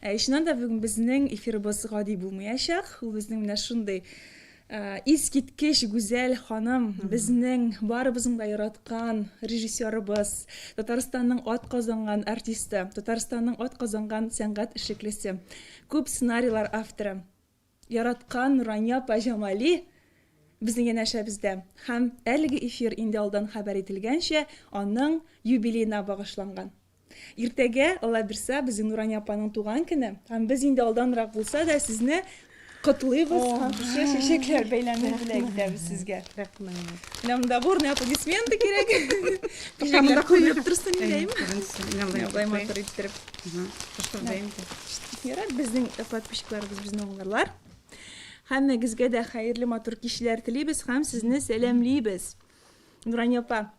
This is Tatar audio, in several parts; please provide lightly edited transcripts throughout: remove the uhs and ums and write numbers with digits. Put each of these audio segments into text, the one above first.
Шуннан да бүгін біздің эфирбіз гади булмаячак. Ул безнең менә шундый искиткеч гүзәл ханым, безнең барыбызның да яраткан режиссерыбыз, Татарстанның атказанган артисты, Татарстанның атказанган сәнгать эшлеклесе, күп сценарийлар авторы, яраткан Нурания апа Җамали безнең янәшәбездә. Һәм әлеге эфир инде алдан хәбәр ителгәнчә, аның юбилеена багышланган. Иртәгә, Алла бирсә, безнең Нурания апаның туган көне. Һәм без инде алданрак булса да сезне котлыйбыз. Һәм чәчәкләр бәйләнеп беләк итәбез сезгә. Рәхмәт. Менә монда бурный аплодисменты кирәк. Пижамада Куеп торсын димме? Инде Матур иттереп. Ярар, безнең подписчикларыбыз, безнең уңгырлар. Һәммәгезгә дә хәерле матур кичләр телибез һәм сезне сәламлибез. Нурания апа,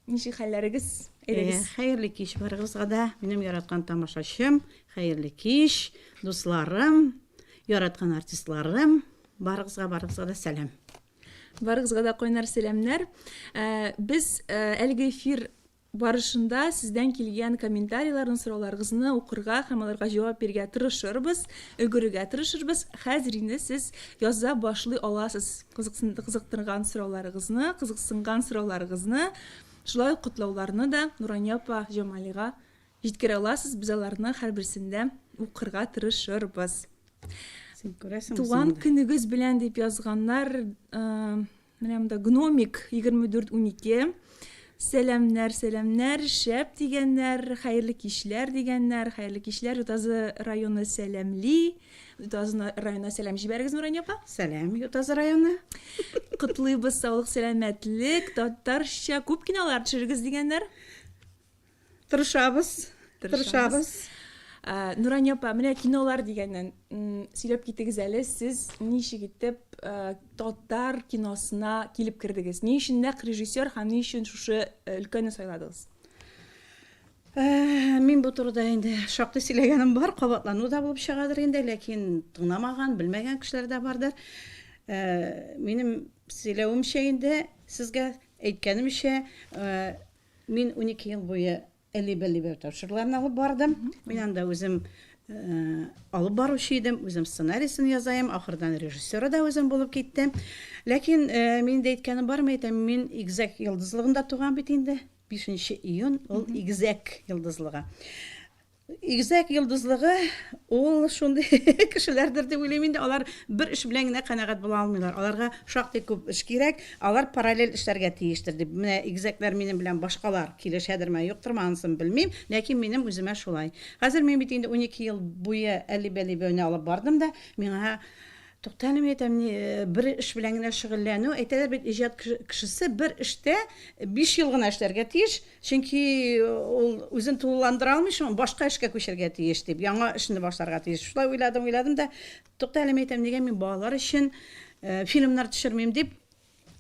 ничек хәлләрегез? Хәерле кич барыгызга да, минем яраткан тамашачым, хәерле кич, дусларым, яраткан артистларым, барыгызга да сәлам. Барыгызга да кайнар сәламнәр. Без әлеге эфир барышында сездән килгән комментарийларны, сорауларыгызны укырга һәм аларга җавап бирергә тырышырбыз, өлгерергә тырышырбыз. Хәзер инде сез яза башлый аласыз. Кызыктырган сорауларыгызны, кызыксынган сорауларыгызны, шулай котлауларны да Нурания апа Җамалига җиткерә аласыз. Без аларны һәрберсендә укырга тырышырбыз. Син күрәсең. Туган көнегез белән дип язганнар, менә монда Гномик 2412. Сәламнәр, шәп дигәннәр, хәерле кичләр дигәннәр, хәерле кичләр, Ютазы районы сәламли. Ютазы районы сәлам җибәрегез, Нурания апа. Сәлам, Ютазы районы. Котлыйбыз, саулык, сәламәтлек, татарча күп кинолар төшерегез дигәннәр. Тырышабыз. Нурания апа, менә кинолар дигәннән сөйләп китегез әле, сез ничек итеп татар киносына килеп кердегез? Ни өчен нәкъ режиссер һәм ни өчен шушы өлкәне сайладыгыз? Мин бу турыда инде шактый сөйләгәнем бар, кабатлану да булып чыгадыр инде, ләкин тыңламаган, белмәгән кешеләр дә бардыр. Минем сөйләвемчә инде, сезгә әйткәнемчә, мин 12 ел буе Әлибәлибә тапшыруларны алып бардым. Мин анда үзем алып баручы идем, үзем сценарийсын язайым, ахырдан режиссеры да үзем булып киттем. Ләкин мин дә әйткәнем бармы әйтәм, мин Игезәк йолдызлыгында туган бит инде. 5 июнь ул Игезәк йолдызлыгы. Игезәк йолдызлыгы ул шундый кешеләрдер дип уйлыйм инде. Алар бер эш белән генә канәгать була алмыйлар. Аларга шактый күп эш кирәк. Алар параллель эшләргә тиештер дип. Менә Игезәкләр минем белән башкалар килешәдерме, юктырманысын белмим, ләкин минем үземә шулай. Хәзер мин бит инде 12 ел буе Әлибәлибәне алып бардым да, миңа тукталым әйтәм, бер эш белән генә шөгыльләнү, әйтәләр бит иҗат кешесе бер эштә 5 ел гына эшләргә тиеш, чөнки ул үзен тулыландыра алмый, шуң башка эшкә күчәргә тиеш дип, яңа эшне башларга тиеш. Шулай уйладым да, тукталым әйтәм, нигә мин балалар өчен фильмнар төшермим дип,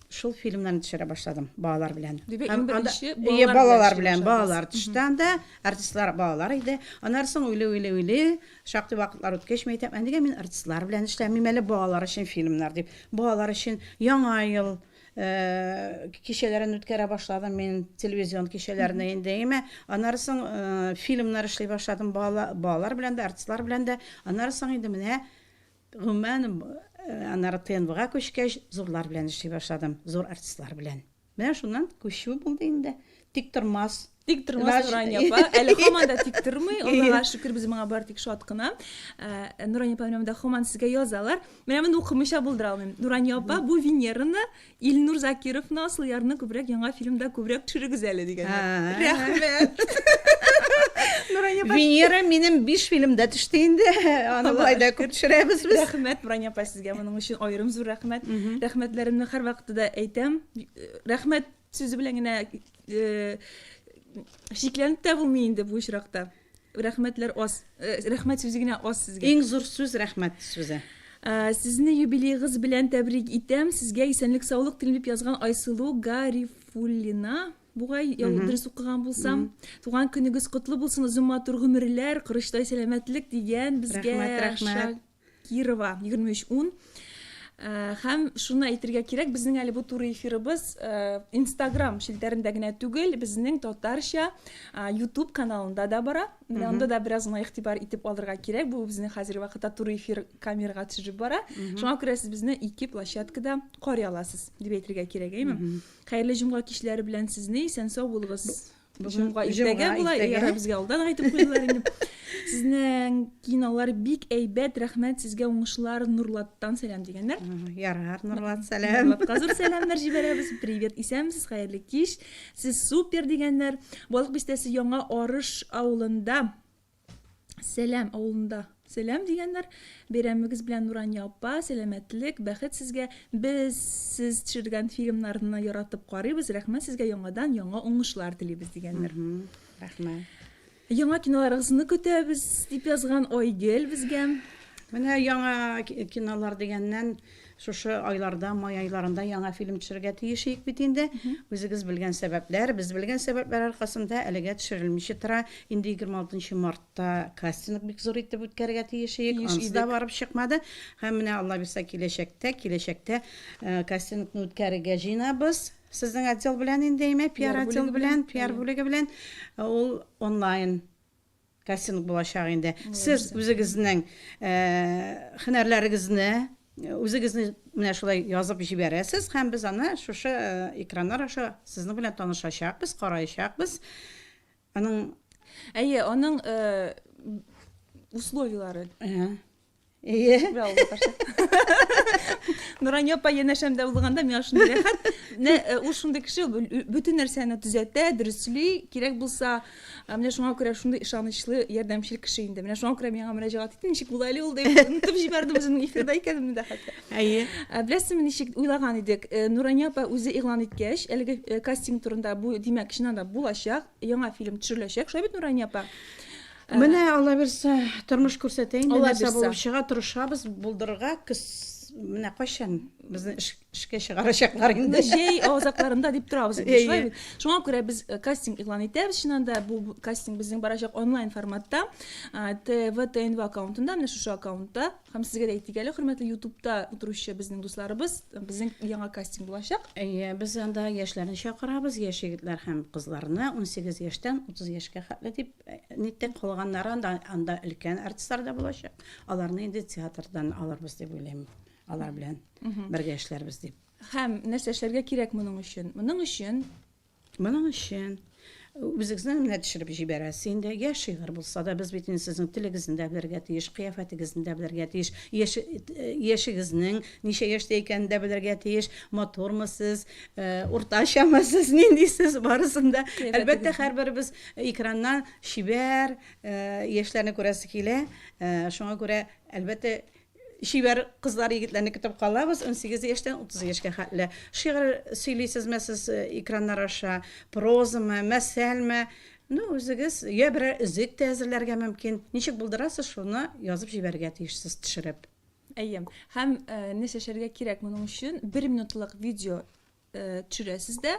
шул фильмнарны төшерә башладым балалар белән. Балалар белән, балалар төштән дә, артистлар балалар иде. Аннан уйлый, шактый вакытлар үткәч әйтәм, нигә мин артистлар белән эшләмим әле балалар өчен фильмнар дип. Балалар өчен яңа ел кичәләрен үткәрә башладым мин, телевизион кичәләренә инде име. Аннан фильмнар эшли башладым балалар белән дә, артистлар белән дә. Аннан инде менә гомумән аннары ТНВ-га күчкәч, зурлар белән эшли башладым, зур артистлар белән. Менә шуннан күчү булды инде. Тик тормас Нурания апа, әле һаман да тик тормый. Аллага шөкер, без моңа бар тик шат кына. Нурания апа менә һаман сезгә язалар. Менә моны укымыйча булдыра алмыйм. Нурания апа, бу Венераны Илнур Закировны асыл ярны күбрәк яңа фильмда күбрәк төшерегез әле дигәннәр. Рәхмәт. Нурания апа, Венера минем 5 фильмда төште инде. Аны булайда күп төшерәбез без. Рәхмәт Нурания апа сезгә, моның өчен аерым зур рәхмәт. Рәхмәтләремне һәр вакытта әйтәм. Рәхмәт сүзе белән генә шикләнеп тә булмый инде бу очракта. Рәхмәтләр аз. Рәхмәт сүзе генә аз сезгә. Иң зур сүз рәхмәт сүзе. Сезне юбилейгыз белән тәбрик итәм. Сезгә исәнлек, саулык телим дип язган Айсылу Гарифуллина. Бугай дөрес укыган булсам, туган көнегез котлы булсын, озын матур гомерләр, кырыштай сәламәтлек дигән безгә Шакирова 2310. Һәм шуны әйтергә кирәк, безнең әле бу туры эфирыбыз Instagram шелтәрендә генә түгел, безнең татарча YouTube каналында да бара. Менә анда да бераз гына игътибар итеп алырга кирәк. Бу безнең хәзерге вакытта туры эфир камерага төшеп бара. Шуңа күрә сез безне ике площадкада карый аласыз дип әйтергә кирәк, әйме? Хәерле җомга кичләре белән сезне исән сау булыгыз. Җомга иртәгә була, ягъни безгә алдан әйтеп куйдылар инде. Сезнең кинолар бик әйбәт, рәхмәт сезгә, уңышлар, Нурлаттан сәлам дигәннәр. Ярар, Нурлат, сәлам. Нурлатка зур сәламнар җибәрәбез. Привет, исәмсез, хәерле кич. Сез супер дигәннәр. Балык бистәсе Яңа Арыш авылында. Сәлам авылында. Сәлам дигәннәр. Бәйрәмегез белән Нурания апа, сәламәтлек, бәхет сезгә. Без сез төшергән фильмнарны яратып карыйбыз. Рәхмәт сезгә, яңадан яңа уңышлар телибез дигәннәр. Рәхмәт. Яңа киноларыгызны көтәбез дип язган Айгөл безгә. Менә яңа кинолар дигәннән шушы айларда, май айларында яңа фильм төшерергә тиешик бит инде. Үзегез белгән сәбәпләр, без белгән сәбәпләр аркасында әлегә төшерелмичә тора. Инде 26 мартта кастинг бик зур итеп үткәрергә тиешик. Ансы да барып чыкмады. Һәм менә Алла бирсә киләчәктә кастингны үткәрергә җыенабыз. Сезнең отдел белән инде пиар отдел белән, пиар бүлеге белән ул онлайн кастинг булачак инде. Сез үзегезнең һөнәрләрегезне үзегезне менә шулай язып җибәрәсез һәм без аны шушы экраннар аша сезнең белән танышачакбыз, караячакбыз. Аның Аның условиялары. Нурания апа янәшәмдә булганда миңа шундый рәхәт. Ул шундый кеше, бөтен нәрсәне төзәтә, дөресли, кирәк булса, менә шуңа күрә шундый ышанычлы, ярдәмчел кеше инде. Менә шуңа күрә миңа мөрәҗәгать итте, ничек була әле ул дип унутып җибәрдем үземнең эфирдә икәнемне дә хәтта. Беләсезме, ничек уйлаган идек? Нурания апа үзе игълан иткәч, әлеге кастинг турында бу, димәк, чыннан да булачак, яңа фильм төшереләчәк. Шулай бит, Нурания апа? Менә Алла бирсә, тормыш күрсәтә инде, нәрсә булып чыга, тырышабыз булдырырга, менә кайчан безне эшкә чыгарачаклар инде. Җәй авызакларында дип торабыз инде, шулай бит. Шуңа күрә без кастинг игълан итәбез. Чыннан да бу кастинг безнең барачак онлайн форматта, ТВ аккаунтында, менә шушы аккаунтта, һәм сезгә дә әйтик әле, хөрмәтле YouTube-та утыручы безнең дусларыбыз, безнең яңа кастинг булачак. Без анда яшьләрне чакырабыз, яшь егетләр һәм кызларны 18 яшьтән 30 яшькә хәтле дип ниттән калганнар анда өлкән артистлар да булачак. Аларны инде театрдан алырбыз дип уйлыйм. Алар белән бергә эшләрбез дип. Һәм нәрсә эшләргә кирәк моның өчен? Моның өчен үзегезне менә төшереп җибәрәсез инде. Яшь шигырь булса да, без бит инде сезнең телегезне дә белергә тиеш, кыяфәтегезне дә белергә тиеш, яшегезнең ничә яшьтә икәнен дә белергә тиеш, матурмысыз, уртачамысыз, ниндисез, барысын да. Әлбәттә, һәрберебез экраннан шибәр яшьләрне күрәсе килә. Шуңа күрә әлбәттә шибәр кызлар, егетләрне көтеп калабыз 18 яшьтән 30 яшькә хәтле. Шигырь сөйлисезме сез экраннар аша, прозамы, мәсәлме? Үзегез я бер үзек тә әзерләргә мөмкин. Ничек булдырасыз, шуны язып җибәргә тиешсез төшереп. Әйем. Һәм нәрсәшәргә кирәк моның өчен 1 минутлык видео төшерәсез дә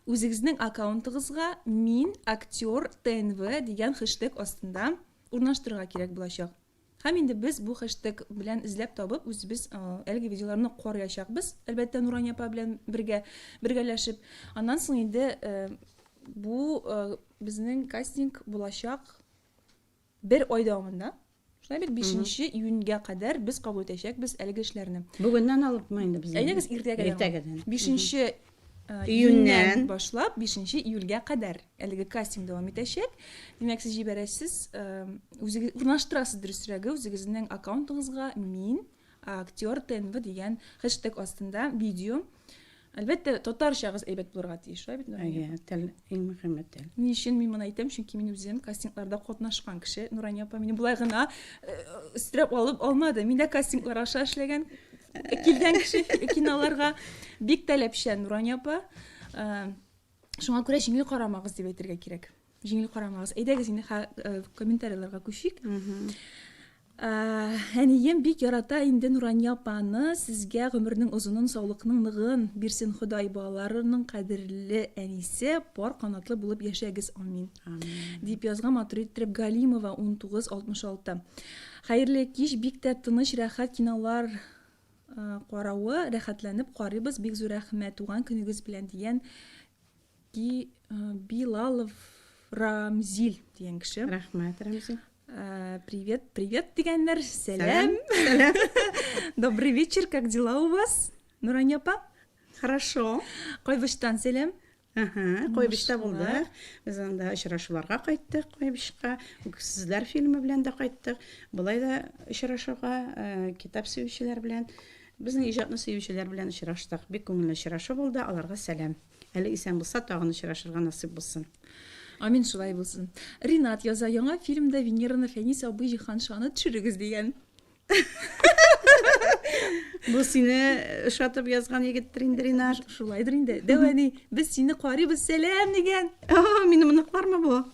үзегезнең аккаунтыгызга мин актер ТНВ дигән хэштег астында урнаштырырга кирәк булачак. Һәм инде без бу хэштег белән эзләп табып, үзебез әлеге видеоларны карыячакбыз. Әлбәттә, Нурания апа белән бергәләшеп. Аннан соң инде бу безнең кастинг булачак 1 ай дәвамында. Шулай бит 5 июньгә кадәр без кабул итәчәкбез әлеге эшләрне. Бүгеннән алыпмы инде без? Әйнәгез иртәгәдән. 5 июньнән башлап 5 июльгә кадәр әлеге кастинг дәвам итәчәк. Димәк, сез җибәрәсез, үзегез урнаштырасыз дөресрәге үзегезнең аккаунтыгызга мин актер ТНВ дигән хэштег астында видео. Әлбәттә, татарчагыз әйбәт булырга тиеш, шулай бит? Тел иң мөһиме тел. Ни өчен мин моны әйтәм? Чөнки мин үзем кастингларда катнашкан кеше. Нурания апа мине булай гына стреп алып алмады. Мин дә кастинглар аша эшләгән, килгән кеше киноларга бик таләпчән Нурания апа. Шуңа күрә җиңел карамагыз дип әйтергә кирәк. Җиңел карамагыз. Әйдәгез инде комментарийларга күчик. Әнием бик ярата инде Нурания апаны, сезгә гомернең озынын, саулыкның ныгын бирсен Ходай, балаларының кадерле әнисе, пар канатлы булып яшәгез, амин. Дип язган Матурит Треп Галимова 1966. Хәерле кич, бик тә тыныч, рәхәт кинолар каравы, рәхәтләнеп карыйбыз. Бик зур рәхмәт туган көнегез белән дигән Билалов Рамзил дигән кеше. Рәхмәт, Рәмзил. Привет, привет дигәннәр. Сәлам. Сәлам. Добрый вечер, как дела у вас? Нурания апа? Хорошо. Кайбыштан сәлам. Койбышта булдык. Без анда очрашуларга кайттык, Койбышка. Үксезләр фильмы белән дә кайттык. Булай да очрашуга китап сөючеләр белән, безнең иҗатны сөючеләр белән очраштык. Бик күңелле очрашу булды. Аларга сәлам. Әле исән булса, тагын очрашырга насыйп булсын. Амин, шулай булсын. Ринат яза, яңа фильмда Венераны Фәнис абый Җиһаншаны төшерегез дигән. Бу сине ошатып язган егеттер инде, Ринат. Шулайдыр инде. Дәвани, без сине карыйбыз, сәлам дигән. Минем оныклармы бу?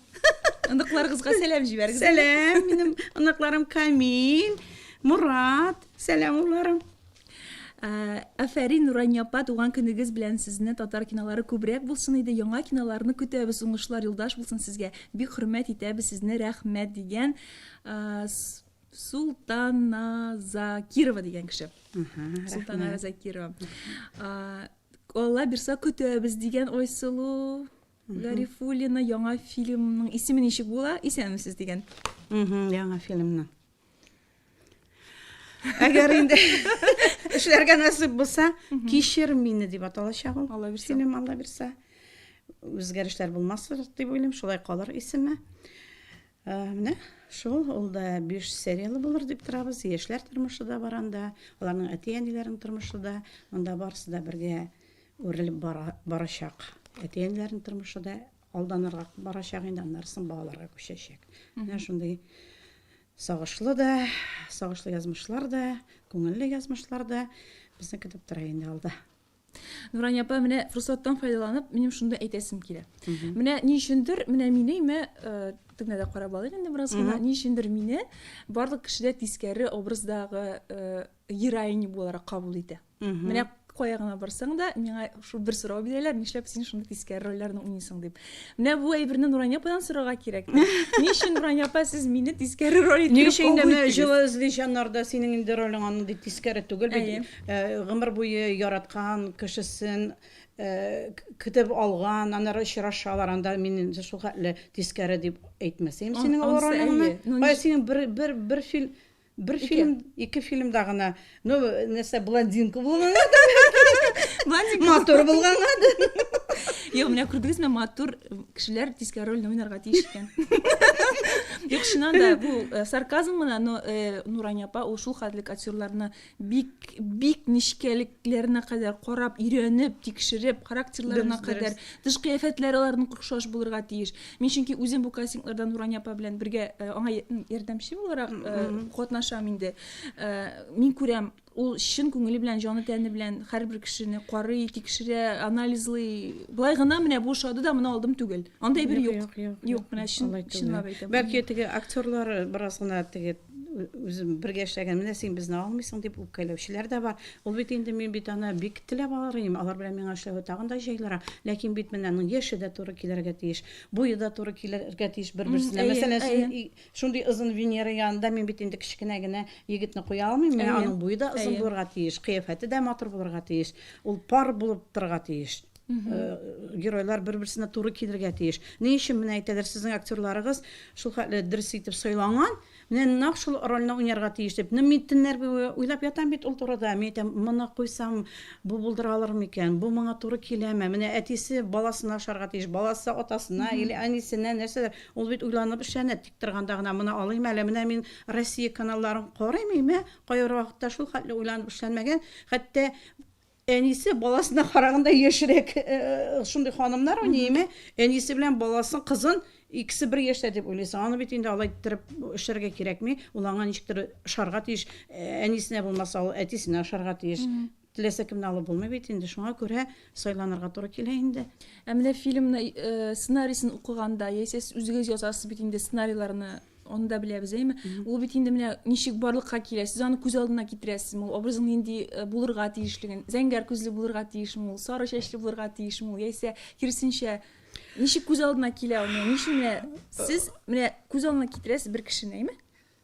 Ындыкларыгызга сәлам җибәрегез. Сәлам, минем оныкларым Камил, Мурат. Сәлам улларым. Афәрин, Нурания апа, туган көнегез белән сезне татар кинолары күбрәк булсын иде. Яңа киноларны көтәбез, уңышлар юлдаш булсын сезгә. Бик хөрмәт итәбез сезне, рәхмәт дигән Султана Закирова дигән кеше. Султана Закирова. Алла бирса көтәбез дигән Айсылу Гарифуллина яңа фильмның исеме ничек була? Исәнмесез дигән. Яңа фильмның. Әгәр инде эшләргә насыйп булса, кичер мине дип аталачак ул. Алла бирса. Фильм Алла бирса. Үзгәрешләр булмаслыр дип уйлыйм, шулай калыр исеме. Менә шул, ул да 5 сериялы булыр дип торабыз. Яшьләр тормышы да бар анда, аларның әти-әниләренең тормышы да, анда барысы да бергә үрелеп барачак. Әти-әниләрнең тормышы да алданырга барачак инде, аннарсын балаларга күчәчәк. Менә шундый сагышлы да, сагышлы язмышлар да, күңелле язмышлар да безне көтеп тора инде алда. Нурания апа, менә фурсаттан файдаланып, минем шунда әйтәсем килә. Менә ни өчендер, менә мине тегенә дә карап алыйк инде бераз гына. Ни өчендер мине барлык кешеләр тискәре образдагы героиня буларак кабул итә. Менә кая гына барсаң да, миңа шу бер сорау бирәләр, нишләп син шундый тискәре рольләрне уйныйсың дип. Менә бу әйберне Нурания ападан сорарга кирәк. Ни өчен Нурания апа сез мине тискәре роль итеп Ни өчен инде җылы эзли җаннарда синең инде ролең аны дип тискәре түгел бит. Гомер буе яраткан кешесен көтеп алган, аннары очрашалар, анда мин шул хәтле тискәре дип әйтмәсәм синең ролеңне. Кая синең бер фильм Бер фильм, 2 фильмда гына, нәрсә блондинка булган. Блондинка. Матур булган. Юк, менә күрдегезме, матур кешеләр тискәре рольне уйнарга тиеш икән. Юк, чыннан да бу сарказм гына, но Нурания апа ул шул хәтлек актерларны бик нишкәлекләренә кадәр карап, өйрәнеп, тикшереп, характерларына кадәр, тыш кыяфәтләре аларның кохшаш булырга тиеш. Мин чөнки үзем бу кастингларда Нурания апа белән бергә аңа ярдәмче буларак катнашам инде. Мин күрәм, ул чын күңеле белән, җаны тәне белән һәрбер кешене карый, тикшерә, анализлый. Булай гына менә бу шады да моны алдым түгел. Андай бер юк. Юк, менә чынлап әйтәм. Бәлки теге актерлар бераз гына теге үзем бергә эшләгән, менә син безне алмыйсың дип үпкәләүчеләр дә бар. Ул бит инде мин бит аны бик теләп алырым, алар белән миңа эшләү тагын да җайлыра. Ләкин бит менә аның яше дә туры килергә тиеш, буе да туры килергә тиеш бер-берсенә. Мәсәлән, син шундый озын Венера янында мин бит инде кичкенә генә егетне куя алмыйм, менә аның буе да озын булырга тиеш, кыяфәте дә матур булырга тиеш, ул пар булып торырга тиеш. Геройлар бер-берсенә туры килергә тиеш. Ни өчен менә әйтәләр, сезнең актерларыгыз шул хәтле дөрес итеп сайланган, менә нәкъ шул рольне уйнарга тиеш дип. Мин төннәр уйлап ятам бит ул турыда. Мин әйтәм, моны куйсам, бу булдыра алырмы икән? Бу моңа туры киләме? Менә әтисе баласына ашарга тиеш, баласы атасына, или әнисенә нәрсәдер. Ул бит уйланып эшләнә, тик торганда гына моны алыйм әле. Менә мин Россия каналларын карыйм, кая вакытта шул хәтле уйланып эшләнмәгән. Хәтта әнисе баласына караганда яшьрәк шундый ханымнар уйныймы? Әнисе белән баласын, кызын икесе бер яшьтә дип уйлыйсың. Аны бит инде алай иттереп эшләргә кирәкми. Ул аңа ничектер шарга тиеш, әнисенә булмаса, ул әтисенә шарга тиеш. Теләсә кемне алып булмый бит инде. Шуңа күрә сайланырга туры килә инде. Менә фильмны сценарийсын укыганда, яисә үзегез язасыз бит инде сценарийларны, оны да беләбез, әйме? Ул бит инде менә ничек барлыкка килә, сез аны күз алдына китерәсезме? Ул образың нинди булырга тиешлеген, зәңгәр күзле булырга тиешме, ул сары чәчле булырга тиешме, яисә киресенчә ничек күз алдына килә ул? Ничек менә сез менә күз алдына китерәсез бер кешене, әйме?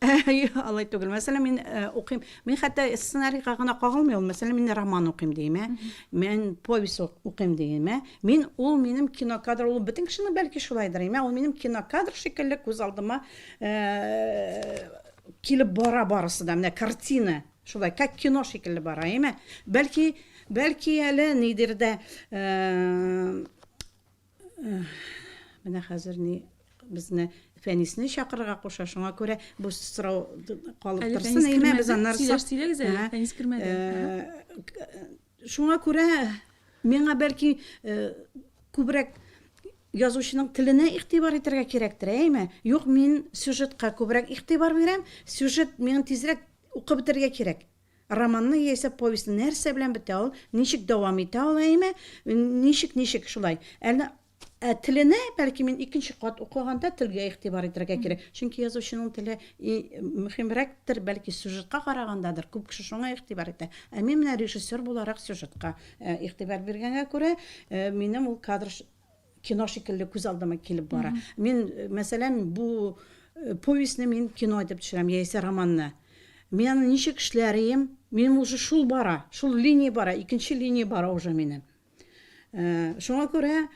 Алай түгел. Мәсәлән, мин укыйм. Мин хәтта сценарийга гына кагылмый ул. Мәсәлән, мин роман укыйм димме. Мен повесть укыйм димме. Мин ул минем кинокадр, ул бөтен кешенең бәлки шулайдыр. Ул минем кинокадр шикелле күз алдыма килеп бара барысы да. Менә картина. Шулай, как кино шикелле бара, Бәлки әле нидер дә менә хәзер ни безне фәнисне чакырырга куша, шуңа күрә бу сорау калып торсын, без аннары фәнис кирмәде. Шуңа күрә миңа бәлки күбрәк язучының теленә игътибар итәргә кирәктер, Юк, мин сюжетка күбрәк игътибар бирәм. Сюжет миңа тизрәк укып бетәргә кирәк. Романны яисә повестьны нәрсә белән бетә ул, ничек дәвам итә ул, ничек шулай. Теленә бәлки мин икенче кат укыганда телгә игътибар итәргә кирәк. Чөнки язучының теле мөһимрәктер, бәлки сюжетка карагандадыр. Күп кеше шуңа игътибар итә. Мин менә режиссер буларак сюжетка игътибар биргәнгә күрә, минем ул кадр кино шикелле күз алдыма килеп бара. Мин, мәсәлән, бу повестьны мин кино итеп төшерәм, яисә романны. Мин аны ничек эшләрем? Минем уже шул бара, шул линия бара, икенче линия бара уже минем. Шуңа күрә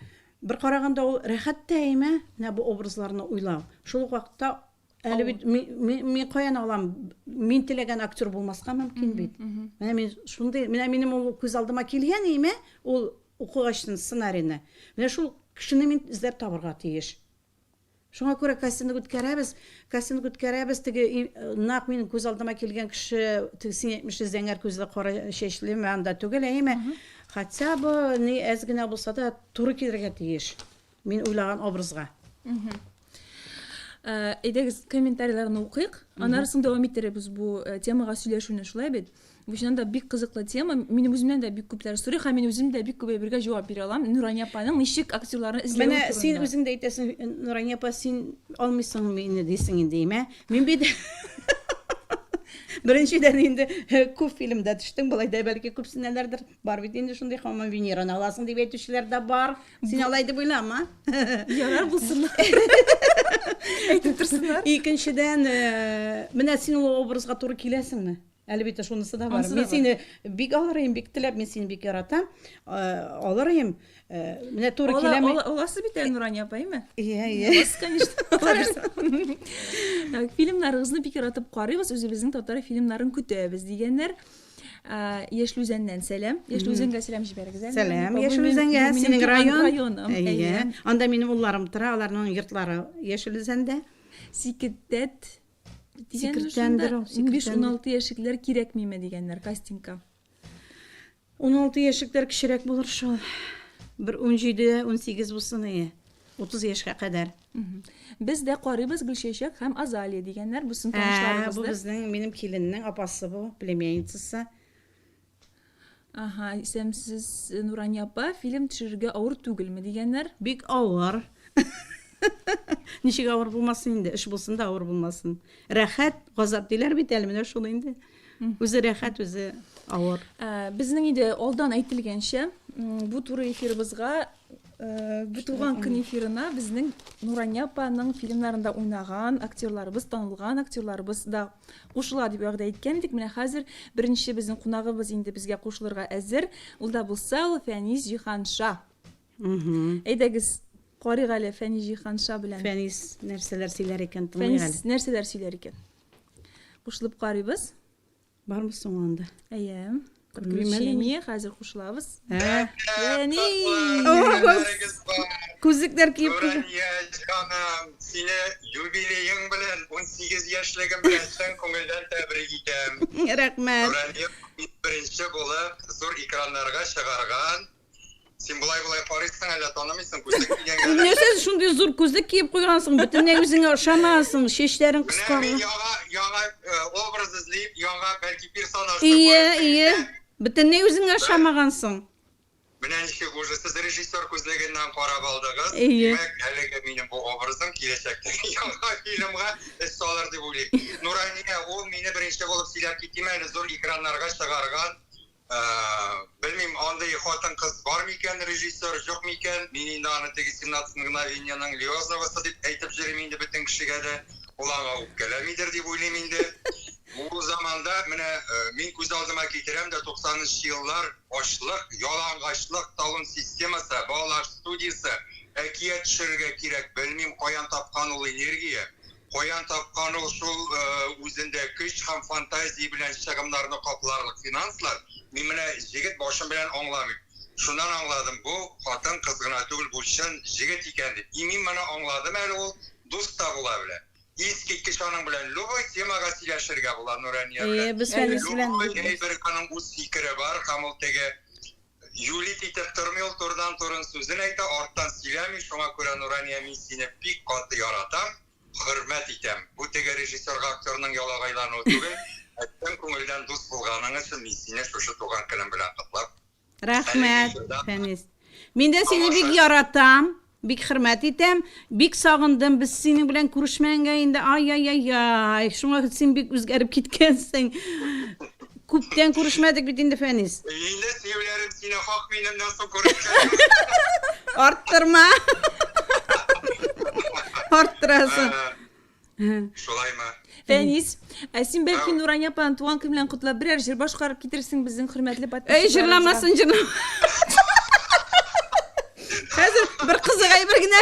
бер караганда ул рәхәт тә менә бу образларны уйлау. Шул вакытта әле бит мин каян алам? Мин теләгән актер булмаска мөмкин бит. Менә мин шундый, менә минем ул күз алдыма килгән, ул укыгачның сценарийны. Менә шул кешене мин эзләп табырга тиеш. Шуңа күрә кастингны үткәрәбез, теге нак минем күз алдыма килгән кеше, теге 70 зәңгәр күзле кара чәчле анда түгел, Хотя бы ни әз генә булса да туры килергә тиеш. Мин уйлаган образга. Әйдәгез комментарийларны укыйк. Аннан дәвам иттеребез бу темага сөйләшүне, шулай бит. Бу чыннан да бик кызыклы тема. Минем үземнән дә бик күпләр сорый, һәм мин үзем дә бик күп бергә җавап бирә алам. Нурания апаның ничек актерларны эзләү турында. Менә син үзең дә әйтәсең, Нурания апа, син алмыйсың мине дисең инде, Мин бит Беренчедән инде күп фильмда төштең, булай да бәлки күпсенәләрдер. Бар бит инде шундый хаман Венераны аласың дип әйтүчеләр дә бар. Син алай дип уйлама. Ярар булсын. Әйтеп торсыннар. Икенчедән, менә син ул образга туры киләсеңме? Әле бит шунысы да бар. Мин сине бик алырым, бик теләп, мин сине бик яратам. Алырым. Менә туры киләме? Аласы бит Нурания апа, Yes, конечно. Так, фильмнарыгызны бик яратып карыйбыз, үзебезнең татар фильмнарын көтәбез дигәннәр. Яшьле үзәннән сәлам. Яшьле үзәнгә сәлам җибәрегез. Сәлам, Яшьле үзәнгә, синең район. Анда минем улларым тора, аларның йортлары Яшьле үзәндә. Сикеттәт дигәннәр. 15-16 яшьләр кирәкмиме дигәннәр кастингка. 16 яшьләр кичерәк булыр шул. Bir 17-18 булсын, 30 яшькә кадәр. Без дә карыйбыз Гөлчәчәк һәм Азалия дигәннәр, бусын танышларыбыз. Бу безнең минем киленнең апасы бу, племянницасы. Исемсез Нурания апа фильм төшерергә авыр түгелме дигәннәр? Бик авыр. Ничек авыр булмасын инде, эш булсын да авыр булмасын. Рәхәт, газап диләр бит әле менә шул инде. Үзе рәхәт, үзе авыр. Безнең инде алдан әйтелгәнчә, бу туры эфирыбызга, бу туган көн эфирына безнең Нурания апаның фильмнарында уйнаган актерларыбыз, танылган актерларыбыз да кушыла дип вәгъдә иткән идек. Менә хәзер беренче безнең кунагыбыз инде безгә кушылырга әзер. Ул да булса, Фәнис Җиһанша. Әйдәгез карыйк әле Фәнис Җиһанша белән. Фәнис нәрсәләр сөйләр икән, тыңлый әле. Фәнис нәрсәләр сөйләр икән. Кушылып карыйбыз. Бармы соң анда? Приключение, хәзер кушылабыз. Күзлектәр киеп. Нурания җаным, сине юбилеең белән 18 яшьлегем белән чын күңелдән тәбрик итәм. Рәхмәт. Нурания беренче булып зур экраннарга чыгарган. Син булай карыйсың, әллә танымыйсың күзлек кигәнгә. Нәрсә шундый зур күзлек киеп куйгансың? Бөтенләй үзеңә ошамасың, чәчләрең кыскарган. Яңа образ эзләп, яңа бәлки персонаж. Бөтенләй үзеңә ошамагансың. Менә ничек уже сез режиссер күзлегеннән карап алдыгыз. Димәк, әлегә минем бу образым киләчәктә яңа фильмга эс салыр дип уйлыйм. Нурания, ул мине беренче булып сөйләп китте, әле зур экраннарга чыгарган. Белмим, андай хатын кыз бар микән, режиссер юк микән? Мин инде аны теге 17 мгновениянең Лиозновасы дип әйтеп җөрим инде бөтен кешегә дә. Улаңа үпкәләмидер дип уйлыйм инде. Ул заманда менә мин күз алдыма китерәм дә 90-нчы еллар ачлык, ялангачлык талын системасы, балалар студиясе, әкият төшерергә кирәк. Белмим каян тапкан ул энергия. Каян тапкан ул шул үзендә көч һәм фантазия белән чыгымнарны капларлык финанслар. Мин менә җигет башым белән аңламыйм. Шуннан аңладым, бу хатын кыз гына түгел, бу чын җигет икән дип. Мин моны аңладым әле, ул дус та була белә. Искиткеч аның белән любой темага сөйләшергә була Нурания белән. Без Фәнис белән Бер аның үз фикере бар, һәм ул теге юлит итеп тормый, ул турыдан турын сүзен әйтә, арттан сөйләми. Шуңа күрә Нурания, мин сине бик каты яратам, хөрмәт итәм. Бу теге режиссерга, актерның ялагайлануы түгел, әттән күңелдән дус булганың өчен мин сине шушы туган көнең белән котлап. Рәхмәт, Фәнис. Мин дә сине бик яратам. Бик хөрмәт итәм, бик сагындым. Без синең белән күрешмәгәнгә инде ай. Шуңа син бик үзгәреп киткәнсең. Күптән күрешмәдек бит инде, Фәнис. Инде сөйләрем сине хак минемнән соң күрешкән. Арттырма. Арттырасың. Шулаймы? Фәнис, син бәлки Нурания апаның туган көне белән котлап берәр җыр башкарып китерсең безнең хөрмәтле подписчикларыбызга. Җырламасын, җырлама. Хәзер бер кызыгай бер генә.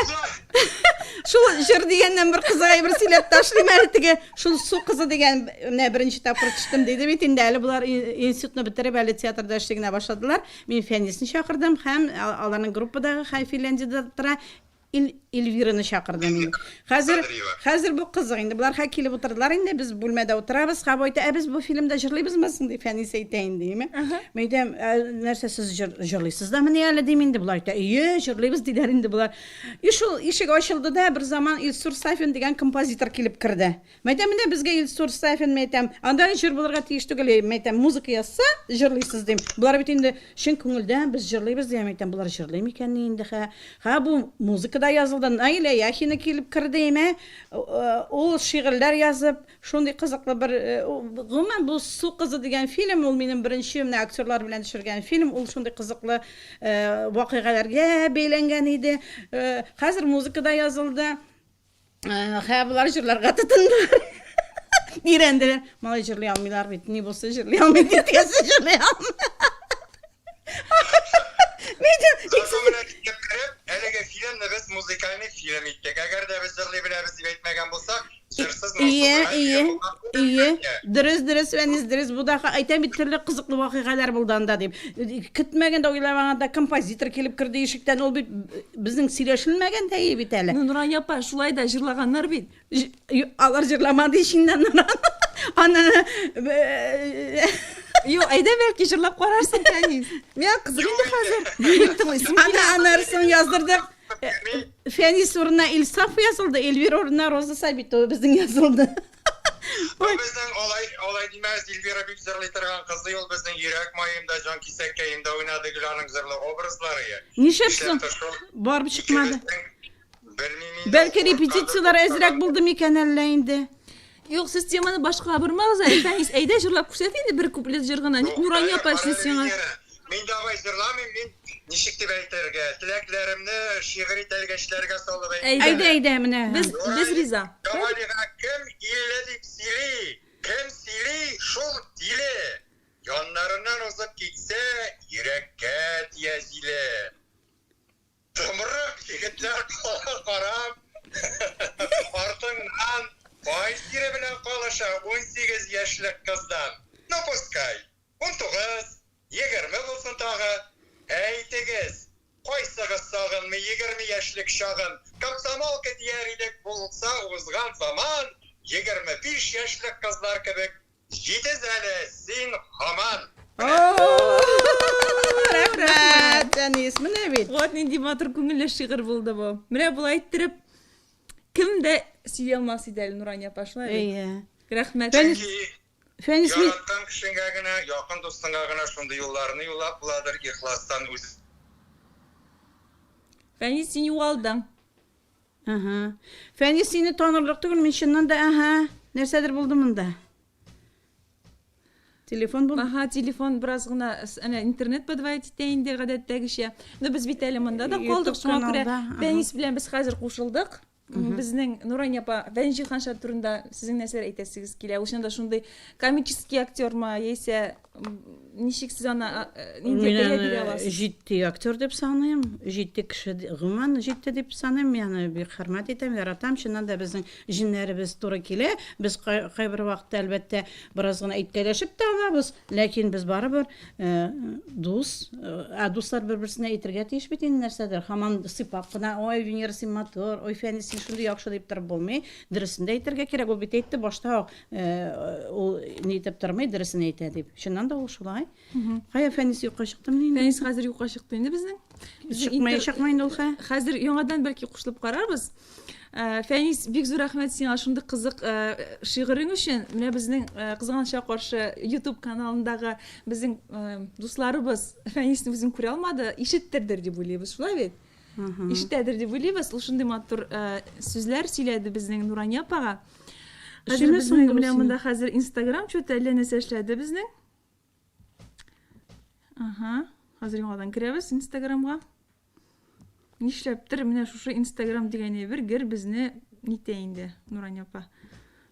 Шул җыр дигәннән бер кызыгай бер сөйләп ташлыйм әле теге. Шул су кызы дигән менә беренче тапкыр төштем диде бит инде әле булар институтны бетереп әле театрда эшлегенә башладылар. Мин Фәнисне чакырдым һәм аларның группадагы Финляндиядә тора Эльвираны чакырдым мин. Хәзер бу кызык инде. Булар килеп утырдылар инде, без бүлмәдә утырабыз. Хәб әйтә, без бу фильмда җырлыйбызмы соң дип Фәнис әйтә инде, диме? Мәйдәм, нәрсә сез җырлыйсыз да менә әле дим инде булар әйтә. Җырлыйбыз диләр инде булар. Шул ишек ачылды да, бер заман Илсур Сафин дигән композитор килеп керде. Мәйдәм, менә безгә Илсур Сафин мәйтәм, анда җыр булырга тиеш түгел, мәйтәм, музыка язса, җырлыйсыз дим. Булар бит инде шин күңелдән без җырлыйбыз дигән мәйтәм, булар җырлый микән инде? Ха, бу музыкада язылды. Наилә Яхина килеп керде име? Ул шигырьләр язып, шундый кызыклы бер гомумән бу Су кызы дигән фильм, ул минем беренче менә актерлар белән төшергән фильм, ул шундый кызыклы вакыйгаларга бәйләнгән иде. Хәзер музыкада язылды. Булар җырларга тотындылар. Ирәнделәр. Малай җырлый алмыйлар бит. Ни булса җырлый алмый дип җырлый алмый. Әлеге фильмны без музыкальный фильм иттек. Әгәр дә без җырлый беләбез дип әйтмәгән булсак, җырсыз Дөрес, Фәнис, дөрес. Бу да әйтәм бит төрле кызыклы вакыйгалар булды анда дип. Көтмәгәндә, уйламаганда композитор килеп керде ишектән. Ул бит безнең сөйләшелмәгән тәе бит әле. Нурания апа, шулай да җырлаганнар бит. Алар җырламады ишиңнән. Аны Юк, әйдә бәлки җырлап карарсың, Фәнис. Миңа кызык инде хәзер. Анарсын яздырдык. Фәнис урынына Илсаф язылды, Эльвира урынына Роза Сабитова безнең язылды. Безнең алай димәс, Эльвира бик җырлый торган кызы, ул безнең йөрәк маемда, җан кисәккәемдә уйнады Гөланың җырлы образлары. Нишләпсең? Барып чыкмады. Бәлки репетициялар әзрәк булды микән әллә инде? Юк, сез теманы башка бормагыз, Фәнис, әйдә җырлап күрсәт инде бер куплет җыр гына. Нурания апа сиңа. Мин давай җырламыйм, мин ничек дип әйтергә, теләкләремне шигъри тәлгәчләргә салып әйтәм. Әйдә, менә. Без риза. Камалига кем илле дип сөйли, кем сөйли, шул диле. Яннарыннан узып китсә, йөрәккә тия җиле. Тымырып егетләр карап, артыңнан Ай сире белән калыша 18 яшьлек кыздан. Ну пускай. 19, 20 булсын тагы. Әйтегез, кайсыгыз сагынмый 20 яшьлек чагын? Комсомолка дияр идек булса узган заман, 25 яшьлек кызлар кебек җитез әле син һаман. Рәхмәт, Фәнис, менә бит. Вот нинди матур күңелле шигырь булды бу. Менә булай иттереп кем дә сөйли алмас иде әле Нурания апа, шулай. Рәхмәт. Фәнис, яраткан кешеңә генә, якын дустыңа гына шундый юлларны юллап буладыр, ихластан үз. Фәнис, син югалдың. Фәнис, сине танырлык түгел, мин чыннан да, нәрсәдер булды монда. Телефон булды. Телефон бераз гына интернет подвайт итә инде гадәттәгечә. Без бит әле монда да калдык, шуңа күрә Фәнис белән без хәзер кушылдык. Безнең Нурания апа Фәнис Җиһаншар турында сезнең нәрсәләр әйтәсегез килә? Ул шунда шундый комический актерма яисә ничек сез аны нинди бәя бирә аласыз? Җитди актер дип саныйм, җитди кеше гомумән җитди дип саныйм, яны бик хөрмәт итәм, яратам, чыннан да безнең җиннәребез туры килә. Без кайбер вакытта әлбәттә бераз гына әйткәләшеп тә алабыз, ләкин без барыбер дуслар бер-берсенә әйтергә тиеш бит инде нәрсәдер. Һаман сыйпап кына, ой, Венера син матур, ой, Фәнис син шундый яхшы дип торып булмый. Дөресен дә әйтергә кирәк. Ул бит әйтте башта, ул ни дип тормый, дөресен әйтә дип. Чыннан да ул шулай. Кая Фәнис юкка чыктымы инде? Фәнис хәзер юкка чыкты инде безнең. Чыкмый инде ул Хәзер яңадан бәлки кушылып карарбыз. Фәнис, бик зур рәхмәт сиңа шундый кызык шигырың өчен. Менә безнең Кызганычка каршы YouTube каналындагы безнең дусларыбыз Фәнисне үзен күрә алмады, ишеттердер дип уйлыйбыз, шулай бит? Ишетәдер дип уйлыйбыз. Ул шундый матур сүзләр сөйләде безнең Нурания апага. Хәзер безнең менә монда хәзер Instagram чөтә әллә нәрсә эшләде безнең. Хәзер яңадан керәбез Instagramга. Нишләптер менә шушы Instagram дигәне бер гер безне нитә инде Нурания апа.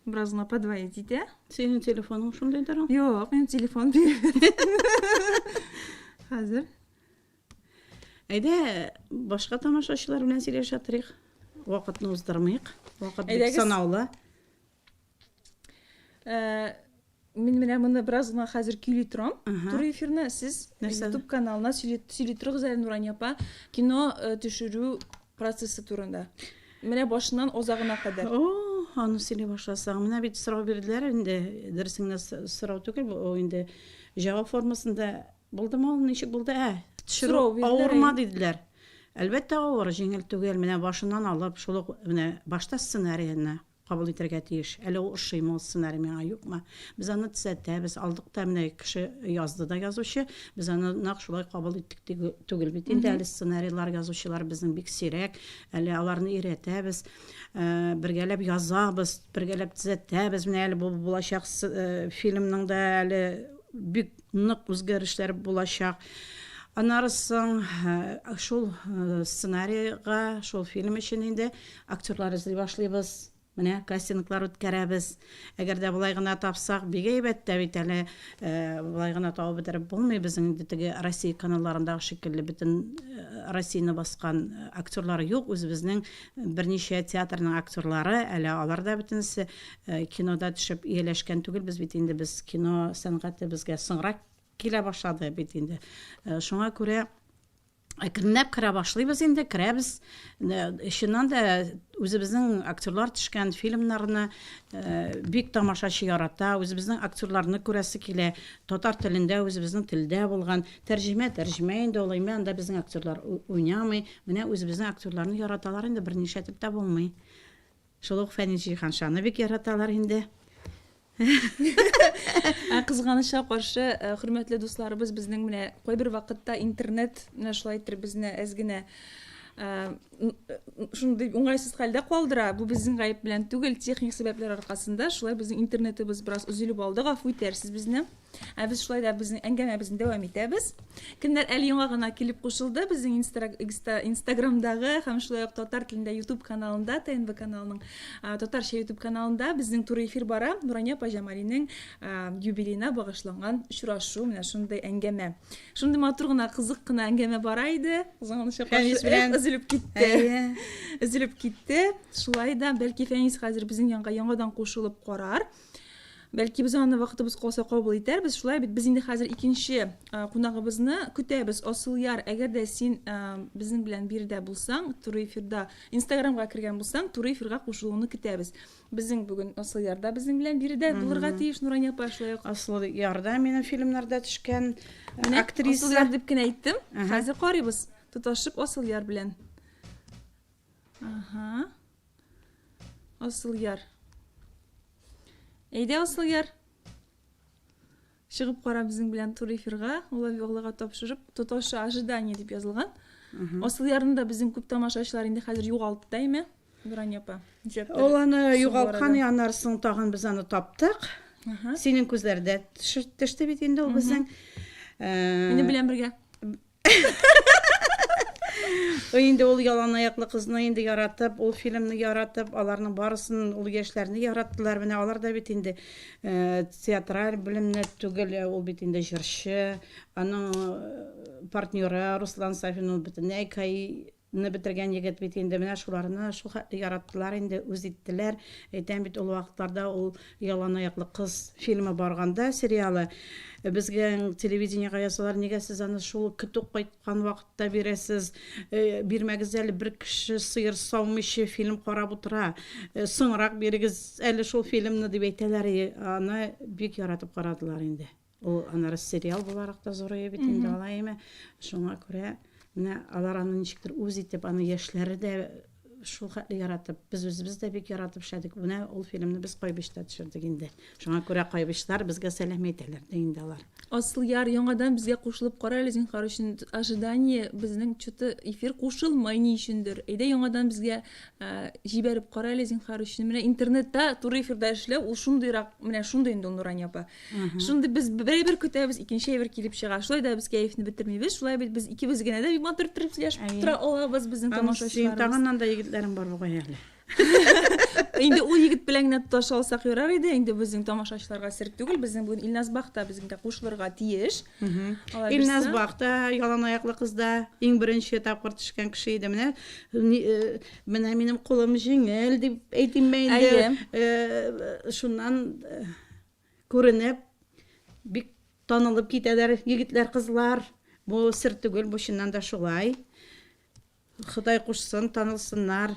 Бераз гына подвоить итә. Синең телефоның шундыйдыр ул? Юк, минем телефон. Хәзер. Әйдә, башка тамашачылар белән сөйләшә торыйк. Вакытны уздырмыйк. Вакыт бик санаулы. Мин менә моны бераз гына хәзер көйли торам. Туры эфирне сез YouTube каналына сөйли торыгыз әле Нурания апа, кино төшерү процессы турында. Менә башыннан озагына кадәр. Аны сөйли башласаң, менә бит сорау бирделәр инде, дөресеңне сорау түгел, бу инде җавап формасында булдымы, ничек булды? Төшерү авырма диделәр. Әлбәттә авыр, җиңел түгел, менә башыннан алып, шул менә башта сценарийны кабул итәргә тиеш. Әле ул ошыймы сценарий миңа юкмы? Без аны төзәтәбез, алдык та менә кеше язды да язучы, без аны нак шулай кабул иттек түгел бит. Инде әле сценарийлар язучылар безнең бик сирәк, әле аларны өйрәтәбез, бергәләп язабыз, бергәләп төзәтәбез. Менә әле бу булачак фильмның да әле бик нык үзгәрешләр булачак. Анарысын шул сценарийга, шул фильм өчен инде актерлар эзли башлыйбыз. Менә кастинглар үткәрәбез. Әгәр дә булай гына тапсак, бик әйбәт тә бит әле булай гына табып бетереп булмый. Безнең теге Россия каналларындагы шикелле бөтен Россияны баскан актерлар юк. Үзебезнең берничә театрның актерлары, әле алар да бөтенсе кинода төшеп ияләшкән түгел. Без бит инде без кино сәнгате безгә соңрак килә башлады бит инде. Шуңа күрә әкренләп керә башлыйбыз инде, керәбез. Чыннан да үзебезнең актерлар төшкән фильмнарны бик тамашачы ярата, үзебезнең актерларны күрәсе килә. Татар телендә, үзебезнең телдә булган тәрҗемә инде улаймы, анда безнең актерлар уйнамый. Менә үзебезнең актерларны яраталар инде, берничә тип тә булмый. Шул ук Фәнис Җиһаншаны бик яраталар инде. Кызганычка каршы, хөрмәтле дусларыбыз, безнең менә кайбер вакытта интернет менә шулай итеп безне әзгенә шундый уңайсыз хәлдә калдыра. Бу безнең гаеп белән түгел, техник сәбәпләр аркасында шулай безнең интернетыбыз бераз үзелеп алды, гафу итәрсез безне. Без шулай да безнең әңгәмәбезне дәвам итәбез. Кемнәр әле яңа гына килеп кушылды, безнең Instagramдагы һәм шулай ук татар телендә YouTube каналында, ТНВ каналының татарча YouTube каналында безнең туры эфир бара. Нурания апа Җамалинең юбилейына багышланган очрашу, менә шундый әңгәмә. Шундый матур гына, кызык кына әңгәмә бара иде. Кызганычка каршы өзелеп китте. Өзелеп китте. Шулай да бәлки Фәнис хәзер безнең янга яңадан кушылып карар. Бәлки без аны вакытыбыз калса кабул итәрбез. Шулай бит без инде хәзер икенче кунагыбызны көтәбез. Асылъяр, әгәр дә син безнең белән бирдә булсаң, туры эфирда Instagramга кергән булсаң, туры эфирга кушылуны көтәбез. Безнең бүген Асылъярда безнең белән бирдә булырга тиеш Нурания апа, шулай ук Асылъярда минем фильмнарда төшкән актриса. Асылъяр дип кенә әйттем. Хәзер карыйбыз. Тоташып Асылъяр белән. Асылъяр. Әйдә Асылъяр. Чыгып кара безнең белән туры эфирга, Улавиоглыга тапшырып, тоташы ожидание дип язылган. Асылъярны да безнең күп тамашачылар инде хәзер югалтты дәйме? Нурания апа. Ул аны югалткан янарсын тагын без аны таптык. Синең күзләрдә төште бит инде ул безнең. Минем белән бергә. Инде ул ялан аяклы кызны инде яратып, ул фильмны яратып, аларның барысын ул яшьләрне яраттылар. Менә алар да бит инде театраль белемне түгел, ул бит инде җырчы, аның партнеры Руслан Сафин ул бөтенләй бетергән егет бит инде менә шуларны шул хәтле яраттылар инде, үз иттеләр. Әйтәм бит ул вакытларда ул ялан аяклы кыз фильмы барганда, сериалы безгә телевидениегә ясалар, нигә сез аны шул көтүк кайткан вакытта бирәсез, бирмәгез әле, бер кеше сыер саумыйчы фильм карап утыра, соңрак бирегез әле шул фильмны дип әйтәләр. Аны бик яратып карадылар инде. Ул анары сериал буларак та зурая бит инде алайымы. Шуңа күрә менә алар аны ничектер үз итеп, аны яшьләре дә шул хәтле яратып, без үзебез дә бик яратып эшләдек. Менә ул фильмны без Кайбышта төшердек инде. Шуңа күрә Кайбышлар безгә сәлам әйтәләр дә инде алар. Асылъяр, яңадан безгә кушылып кара әле, зинһар өчен ожидание безнең чуты эфир кушылмай ни өчендер. Әйдә яңадан безгә җибәреп кара әле, зинһар өчен. Менә интернетта туры эфирдә эшләү, ул шундыйрак, менә шундый инде Нурания апа. Шундый без бер көтәбез, икенче эфир килеп чыга. Шулай да без кәефне бетермибез. Шулай бит без икебез генә дә бик матур итеп сөйләшеп тора алабыз безнең тамашачыларыбыз. Тагыннан да егетләрем бар бугай әле. Инде ул егет белән генә тоташа алсак ярар иде. Инде безнең тамашачыларга сер түгел, безнең бүген Илназ Бахта безгә кушылырга тиеш. Илназ Бахта ялан аяклы кызда иң беренче тапкыр төшкән кеше иде. Менә минем кулым җиңел дип әйтим инде. Шуннан күренеп бик танылып китәләр егетләр, кызлар. Бу сер түгел, бу чыннан да шулай. Ходай кушсын, танылсыннар.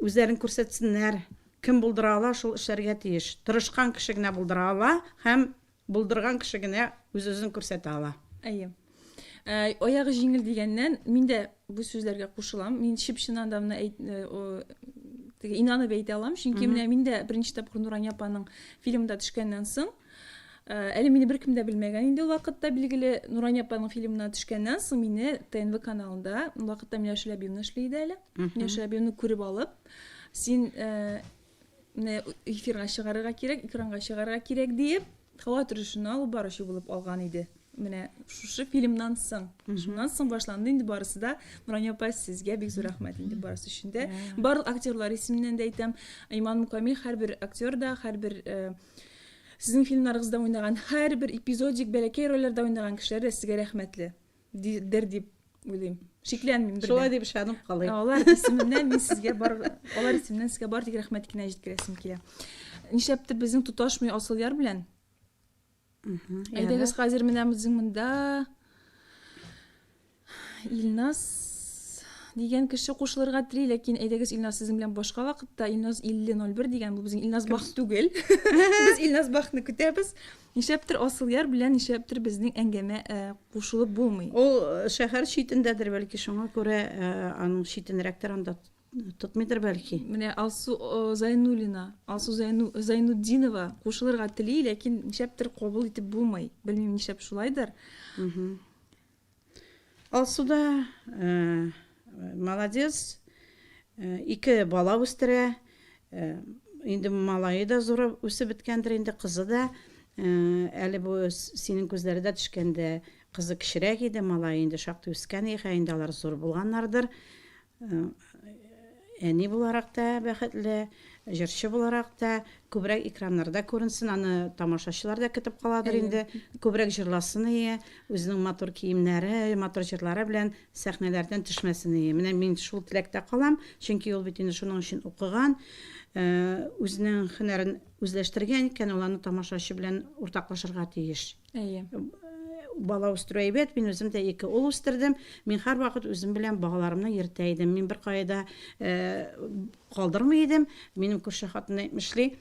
Үзләрен күрсәтсеннәр. Кем булдыра ала, шул эшләргә тиеш. Тырышкан кеше генә булдыра ала, һәм булдырган кеше генә үз-үзен күрсәтә ала. Аягы җиңел дигәннән, мин дә бу сүзләргә кушылам. Мин чипчыннан да инанып әйтә алам, чөнки менә мин дә беренче тапкыр Нурания апаның фильмында төшкәннән соң, әле мине беркем дә белмәгән инде ул вакытта, билгеле, Нурания апаның фильмына төшкәннән соң мине ТНВ каналында, ул вакытта Миләүшә Ләбиевна эшли иде әле. Миләүшә Ләбиевна күреп алып, син эфирга чыгарырга кирәк, экранга чыгарырга кирәк дип, һава торышын алып баручы булып алган иде. Менә шушы фильмнан соң, шуннан соң башланды инде барысы да. Нурания апа, сезгә бик зур рәхмәт инде барысы өчен дә. Барлык актерлар исеменнән дә әйтәм, Иман Мукамил, һәрбер актер да, һәрбер сезнең фильмнарыгызда уйнаган, һәрбер эпизодик бәләкәй рольләрдә уйнаган кешеләр сезгә рәхмәтле дип уйлыйм. Шикләнмим бер. Шулай дип ышанып калыйм. Алар исеменнән мин сезгә алар исеменнән сезгә бар тик рәхмәт кенә җиткерәсем килә. Нишләптер безнең туташмый Асылъяр белән? Әйдәгез хәзер менә безнең монда Илназ дигән кеше кушылырга тели, ләкин әйдәгез Илназ сезнең белән башка вакытта Илназ 5001 дигән, бу безнең Илназ Бах түгел. Без Илназ Бахны көтәбез. Нишләптер Асылъяр белән нишләптер безнең әңгәмә кушылып булмый. Ул шәһәр читендәдер бәлки, шуңа күрә аның читенрәктер анда тотмыйдыр бәлки. Менә Алсу Зайнуллина, Алсу Зайнуддинова кушылырга тели, ләкин нишләптер кабул итеп булмый. Белмим нишләп шулайдыр. Алсу да молодец. Ике бала үстерә. Инде малае да зур үсеп беткәндер, инде кызы да. Әле бу синең күзләрдә төшкәндә кызы кичерәк иде, малае инде шактый үскән, инде алар зур булганнардыр. Әни буларак та бәхетле, җырчы буларак та күбрәк экраннарда күренсен, аны тамашачылар да көтеп каладыр инде. Күбрәк җырласын, үзенең матур киемнәре, матур җырлары белән сәхнәләрдән төшмәсен. Менә мин шул теләктә калам, чөнки ул бит инде шуның өчен укыган, үзенең һөнәрен үзләштергән икән, ул аны тамашачы белән уртаклашырга тиеш. Бала үстерү әйбәт, мин үзем дә 2 ул үстердем. Мин һәр вакыт үзем белән балаларымны йөртә идем. Мин бер кайда калдырмый идем. Минем күрше хатын әйтмешли,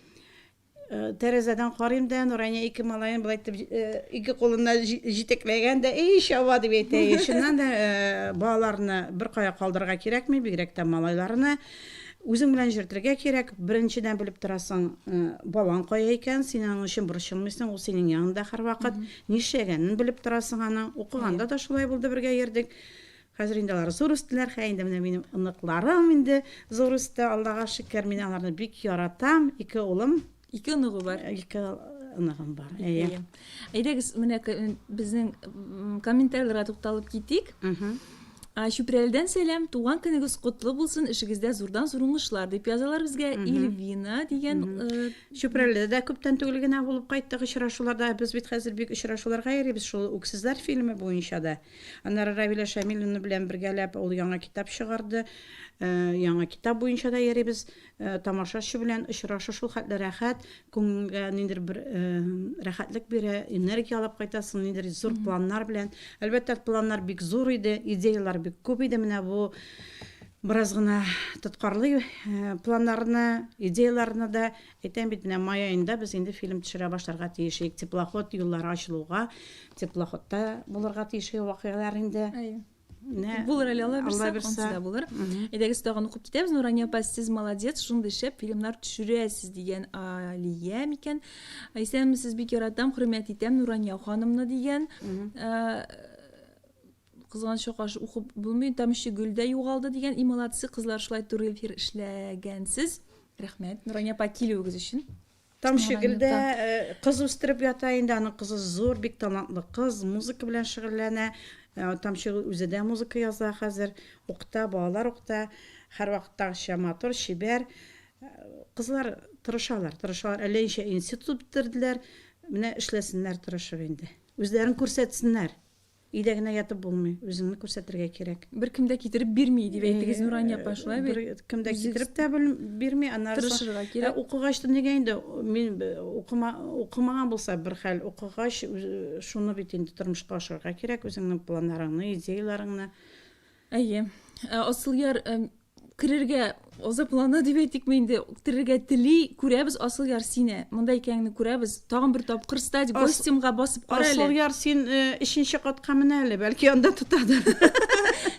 тәрәзәдән карыйм да, Нурания 2 малайын булай итеп 2 кулына җитәкләгән дә, шава дип әйтә. Шуннан да балаларны бер кая калдырырга кирәкми, бигрәк тә малайларны. Үзең белән җиртергә кирәк. Беренчедән белеп торасың, балаң кая икән, син аның өчен борчылмыйсың, ул синең янында һәр вакыт. Нишләгәнен белеп торасың аны. Укыганда да шулай булды, бергә йөрдек. Хәзер инде алар зур үстеләр, инде менә минем ыныкларым инде зур үсте, Аллага шөкер, мин аларны бик яратам. 2 улым, 2 ныгы бар. 2 ыныгым бар. Әйдәгез менә безнең комментарийларга тукталып китик. Шүпрәлдән сәлам, туган көнегез котлы булсын, эшегездә зурдан зур уңышлар дип язалар безгә. Ильвина дигән Шүпрәледә дә күптән түгел генә булып кайттык очрашуларда. Без бит хәзер бик очрашуларга йөрибез шул Үксезләр фильмы буенча да. Аннары Равилә Шамиловна белән бергәләп ул яңа китап чыгарды. Яңа китап буенча да йөрибез. Тамашачы белән очрашу шул хәтле рәхәт, күңелгә ниндер бер рәхәтлек бирә, энергия алып кайтасың, ниндер зур планнар белән. Әлбәттә, планнар бик зур иде, идеялар бик күп иде. Менә бу бераз гына тоткарлый планнарны, идеяларны да әйтәм бит, менә май аенда без инде фильм төшерә башларга тиеш. Теплоход юллары ачылуга, теплоходта булырга тиеш вакыйгалар инде. Булыр әле Алла берсә, онсыз да булыр. Әйдәгез тагын укып китәбез. Нурания апа, сез молодец, шундый шәп фильмнар төшерәсез дигән Алия микән. Исәнмесез, бик яратам, хөрмәт итәм Нурания ханымны дигән. Кызганчы каш укып булмый, тамчы гөлдә югалды дигән. И молодцы, кызлар, шулай туры эфир эшләгәнсез. Рәхмәт Нурания апа килүегез өчен. Тамчы гөлдә кыз үстереп ята инде, аның кызы зур, бик талантлы кыз, музыка белән шөгыльләнә. Тамчы үзе дә музыка яза хәзер, укыта, балалар укыта, һәр вакытта матур, шибәр. Кызлар тырышалар. Әллә ничә институт бетерделәр, менә эшләсеннәр тырышып инде. Үзләрен күрсәтсеннәр. Өйдә генә ятып булмый, үзеңне күрсәтергә кирәк. Беркем дә китереп бирми дип әйтегез Нурания апа, шулай бит? Беркем дә китереп тә бирми, аннары тырышырга кирәк. Укыгач дигән инде, мин укымаган булса бер хәл, укыгач шуны бит инде тормышка ашырга кирәк, үзеңнең планнарыңны, идеяларыңны. Әйе. Асылъяр кирергә азаплана дип әйтикме инде, кирергә тели, күрәбез Асылъяр сине. Монда икәнне күрәбез. Тагын бер тапкыр стадио гостемга басып кара әле. Асылъяр, син 3нче катка менә әле, бәлки анда тотадыр.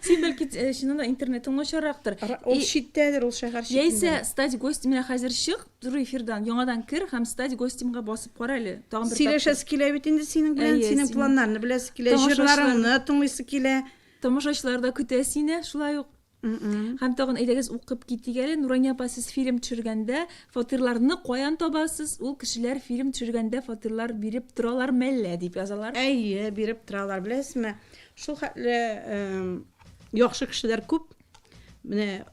Син бәлки шунда интернетың начаррактыр. Ул читтәдер, ул шәһәр читендә. Яисә стадио гостемга хәзер чык, зур эфирдан яңадан кер һәм стадио гостемга басып кара әле. Тагын бер сөйләшәсе килә бит инде синең белән, синең планнарны беләсе килә, җырларыңны тыңлыйсы килә. Тамашачылар да көтә сине, шулай ук. Һәм тагын әйдәгез укып китик әле. Нурания апа, сез фильм төшергәндә фатирларны каян табасыз? Ул кешеләр фильм төшергәндә фатирлар биреп торалар мәллә дип язалар. Әйе, биреп торалар, беләсезме? Шул хәтле яхшы кешеләр күп. Менә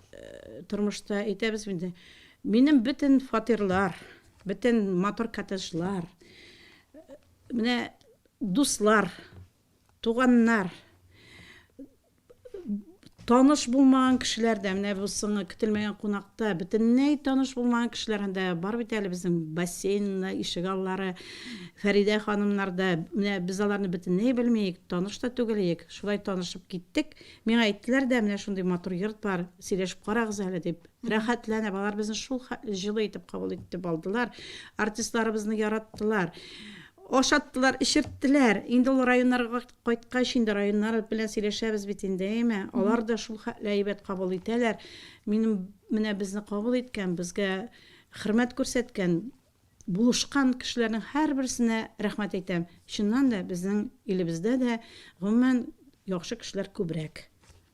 тормышта әйтәбез инде. Минем бөтен фатирлар, бөтен матур коттеджлар, менә дуслар, туганнар, таныш булмаган кешеләр дә, менә бу соңгы көтелмәгән кунакта бөтенләй таныш булмаган кешеләр дә бар бит әле безнең бассейнны, ишек аллары, Фәридә ханымнар да, менә без аларны бөтенләй белмәйек, таныш та түгел идек. Шулай танышып киттек. Миңа әйттеләр дә, менә шундый матур йорт бар, сөйләшеп карагыз әле дип. Рәхәтләнеп, алар безне шул җылы итеп кабул итеп алдылар. Артистларыбызны яраттылар. Ашаттылар, ишерттеләр. Инде ул районнарга кайткач, инде районнар белән сөйләшәбез бит инде, әйме? Алар да шул әйбәт кабул итәләр. Минем менә безне кабул иткән, безгә хөрмәт күрсәткән, булышкан кешеләрнең һәрберсенә рәхмәт әйтәм. Шуннан да безнең илебездә дә гомумән яхшы кешеләр күбрәк.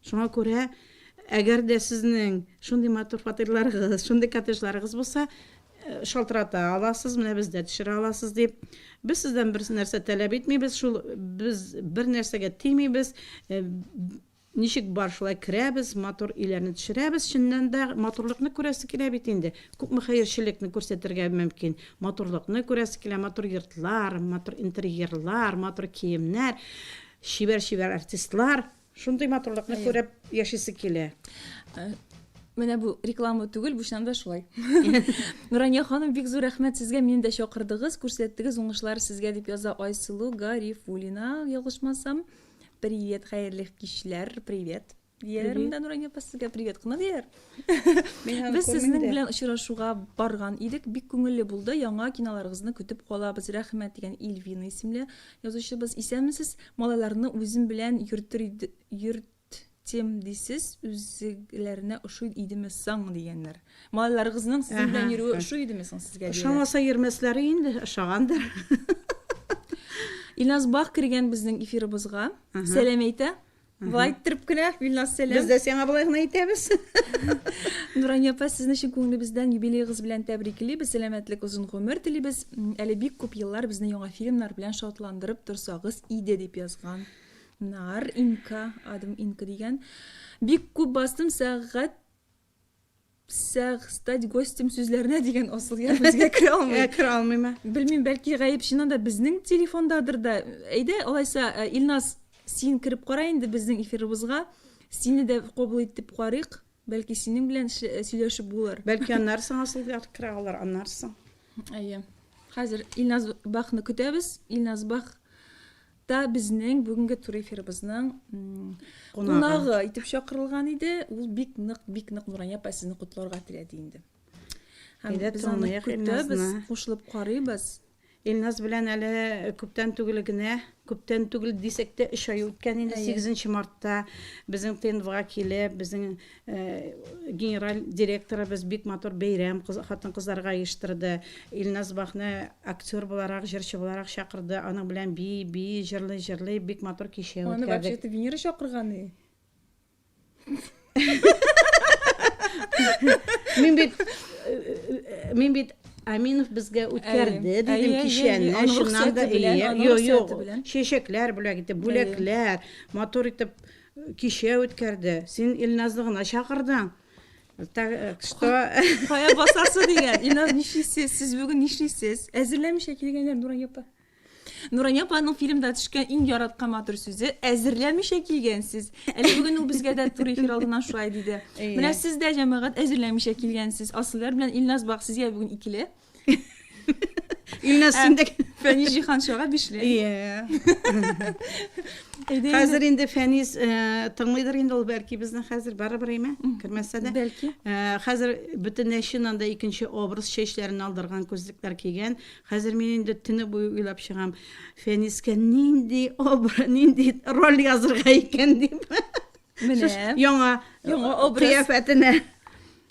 Шуңа күрә, әгәр дә сезнең шундый матур фатирларыгыз, шундый коттеджларыгыз булса, шалтырата аласыз, менә бездә төшерә аласыз дип. Без сездән бер нәрсә таләп итмибез, шул без бер нәрсәгә тимибез. Ничек бар шулай керәбез, матур иләрне төшерәбез, шуннан да матурлыкны күрәсе килә бит инде. Күпме хәерчелекне күрсәтергә мөмкин. Матурлыкны күрәсе килә, матур йортлар, матур интерьерлар, матур киемнәр, шибәр артистлар. Шундый матурлыкны күреп яшисе килә. Менә бу реклама түгел, бу шунда шулай. Нурания ханым, бик зур рәхмәт сезгә, мине дә чакырдыгыз, күрсәттегез, уңышлар сезгә дип яза Айсылу Гарифулина, ялгышмасам. Привет, хәерле кичләр, привет. Диярем дә Нурания апа, сезгә привет кына дияр. Без сезнең белән очрашуга барган идек, бик күңелле булды. Яңа киноларыгызны көтеп калабыз. Рәхмәт дигән Ильвина исемле язучыбыз. Исәнмесез? Малайларны үзем белән йөртем дисез, үзләренә ошый идеме соң дигәннәр. Малайларыгызның сезнең белән йөрүе ошый идеме соң сезгә? Ошамаса йөрмәсләре инде, ошагандыр. Илназ Бах кергән безнең эфирыбызга. Сәлам әйтә. Булай иттереп кенә, Илназ, сәлам. Без дә сиңа булай гына әйтәбез. Нурания апа, сезне өчен күңелебездән юбилейгыз белән тәбриклибез, сәламәтлек, озын гомер телибез. Әле бик күп еллар безне яңа фильмнар белән шатландырып торсагыз иде дип язган. Нар Инка, adım Инка деген. Бик көп бастым стать гостем сүзләренә деген асыл я безгә керә алмый. Кіре алмайма. Белмим, бәлки гаеп шунда безнең телефондадыр да. Әйдә, алайса Илназ, син кирип кара инде безнең эфирыбызга. Сине дә кабул итеп карыйк. Бәлки синең белән сөйләшеп булыр. Бәлки аннарсың асылга кіре алар, аннарсың. Әйе. Хәзер Илназ Бахны көтәбез. Илназ Бах да безнең бүгенге тур эфирыбызның кунагы итеп чакырылган иде. Ул бик нык Нурания апа сезне котларга теләде инде. Һәм Әйдә, без аны тыңлыйк көтәбез, Илназны. кушылып карыйбыз. Илназ белән әле күптән түгел генә, күптән түгел дисәк тә 3 ай үткән инде. 8 мартта безнең ТНВга килеп, безнең генераль директорыбыз бик матур бәйрәм хатын-кызларга оештырды. Илназ Бахны актер буларак, җырчы буларак чакырды. Аның белән би җырлый, бик матур кичә Аны үткәрдек. вообще-то Венера чакырган. Мин бит Аминов безгә үткәрде дидем Әйе, кичәне. аның Шуннан да рөхсәте белән, аның юк, рөхсәте белән. чәчәкләр бүләк итеп, бүләкләр, матур итеп кичә үткәрде. Син Илназны гына чакырдың. Так что Кая басасы дигән. Илназ, нишлисез? Сез бүген нишлисез? Әзерләмичә килгәннәр Нурания апа. Нурания апаның фильмда төшкән иң яраткан матур сүзе әзерләмичә килгәнсез. Әле бүген ул безгә дә тур эфир алдыннан шулай диде. Менә сез дә җәмәгать әзерләмичә килгәнсез. Асыллар белән Илназ Бах сезгә бүген икеле. Илназ синдә Фәни Җихан шуга бишле. Хәзер инде Фәниз тыңлыйдыр инде ул бәлки безне хәзер барыбер име? Кирмәсә дә. Бәлки. Хәзер бөтенләй чыннан икенче образ чәчләрен алдырган күзлекләр кигән. Хәзер мин инде төне буе уйлап чыгам. Фәнискә нинди образ, нинди роль язырга икән дип. Менә. Яңа образ. Кыяфәтенә.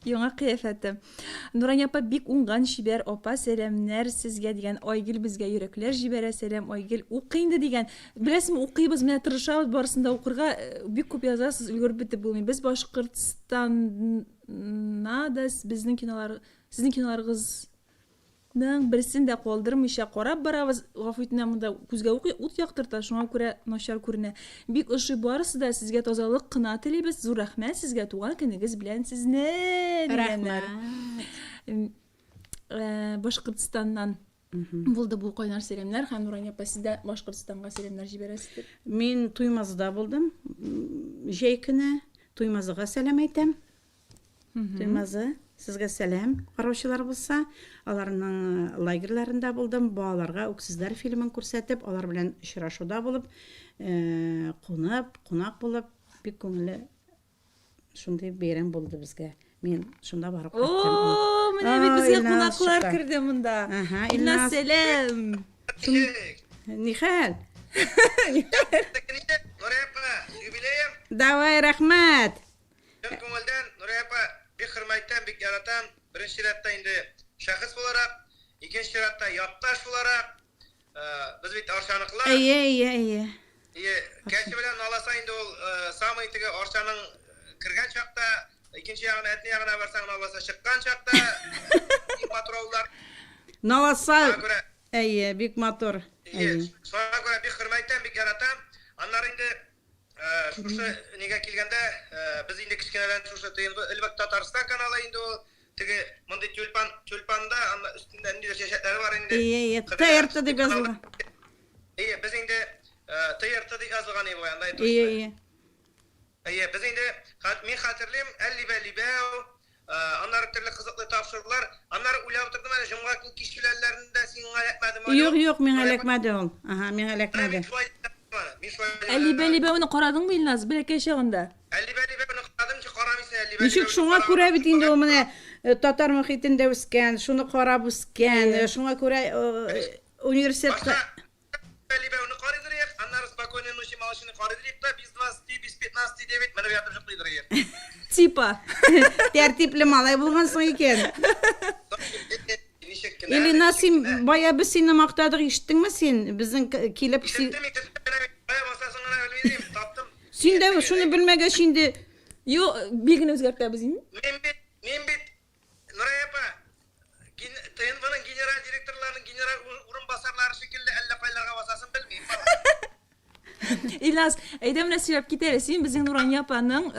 Яңа кыяфәте. Нурания апа бик уңган шибәр апа, сәламнәр сезгә дигән. Айгөл безгә йөрәкләр җибәрә, сәлам Айгөл. Укый инде дигән. Беләсезме, укыйбыз, менә тырышабыз барысында укырга, бик күп язасыз, өлгереп бетеп булмый. Без Башкортстаннан да безнең кинолар, сезнең киноларыгызның берсен дә калдырмыйча карап барабыз. Гафу итмә, монда күзгә ут яктырта, шуңа күрә начар күренә. Бик ошый барысы да сезгә тазалык кына телибез. Зур рәхмәт сезгә, туган көнегез белән сезне. Башкортстаннан булды бу кайнар сәламнәр. Һәм Нурания апа, сез дә Башкортстанга сәламнәр җибәрәсез. Мин Туймазда булдым. Җәй көне Туймазга сәлам әйтәм. Туймазы сезгә сәлам. Караучылар булса, аларның лагерьларында булдым. Балаларга Үксезләр фильмын күрсәтеп, алар белән очрашуда булып, кунак булып, бик күңелле шундый бәйрәм булды безгә. Мин шунда барып кайттым. О, менә бит безгә кунаклар керде монда. Илназ, сәлам. Нихәл? Нурия апа, юбилеем. Давай, рәхмәт. Чын күңелдән Нурия апа бик хөрмәттән, бик яратам. Беренче чиратта инде шәхес буларак, икенче чиратта якташ буларак, без бит арчаныклар. Әйе. Кәче белән аласа инде ул самый теге арчаның кергән чакта, икенче ягына әтне ягына барсаң аласа чыккан чакта, патроулар. Наласа. Әйе, бик матур. Шуңа күрә бик хөрмәттән, бик яратам. Аннары инде шушы нигә килгәндә без инде кичкенәдән шушы Элбәк Татарстан каналы инде ул теге мондый тюльпанда өстендә нидә чәчәкләре бар инде. Әйе, ТРТ дип язылган. Без инде ТРТ дип язылган иде анда. Без инде мин хәтерлим, әллибә-либәү, аннары төрле кызыклы тапшырулар. Аннары уйлап тордым, әле җомга көн кичкеләрендә сиңа эләкмәдеме? Юк, мин эләкмәде ул. Мин эләкмәде. Әллибә-либәүне карадыңмы Илназ, бәләкәй чагында? Әллибә-либәүне карадым, карамыйсың әллибә. Ничек шуңа күрә бит инде ул менә татар мөхитендә үскән, шуны карап үскән, шуңа күрә университетка Әллибәүне карыйдыр, аннары спокойно ночи малышны карыйдыр, без 20, без 15, 9 менә ятып җыклыйдыр. Типа. Тәртипле малай булгансың икән. Илина, син бая без сине мактадык, ишеттеңме син? Безнең килеп Син дә шуны белмәгәч инде. Юк, билгене үзгәртәбез инде. Мин бит Нурия апа, ТНВның генераль директорларының генераль урынбасарлары шикелле әллә кайларга басасын белмим. İlyas, ayda менә сөйләп китәле. Син безнең Нурания апаның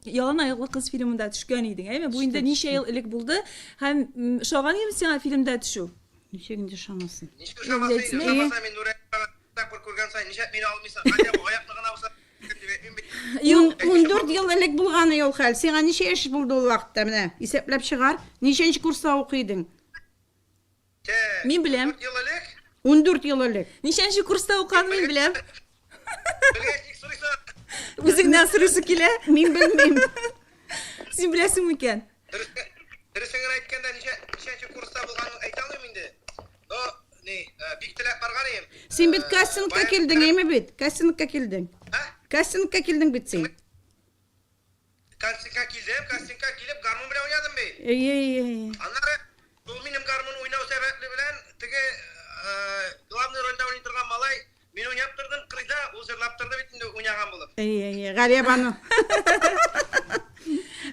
Ялан аяклы кыз фильмында төшкән идең, әйме? Бу инде ничә ел элек булды һәм шаган идең сиңа фильмда төшү. Ничегенде шаңасын. Ничек шамасын? Шамасын мен Нурания тапкыр күргән сайын ничек мені алмыйсың? Хәтта бу аяклы гына булса 14 ел элек булганы ул хәл. Сиңа ничә яшь булды ул вакытта менә? Исәпләп чыгар. Ничәнче курста укыйдың? Мин беләм. 14 ел элек 14 ел элек. Ничәнче курста укыган мин беләм. белгәч сорыйсың. Үзеңнән сорыйсы килә. Мин белмим. Син беләсең микән? Дөресен әйткәндә ничәнче курста булганын әйтә алмыйм инде. О, бик теләп барган идем. Син бит кастингка килдең, әйме бит? Кастингка килдең. Кастингка килдең бит син. Кастингка килеп гармун белән уйнадым бит. Аннары ул минем гармун уйнау сәбәпле белән теге главный рольдә уйный торган малай мин уйнап тордым, кырда ул җырлап торды бит инде уйнаган булып. Галиябану.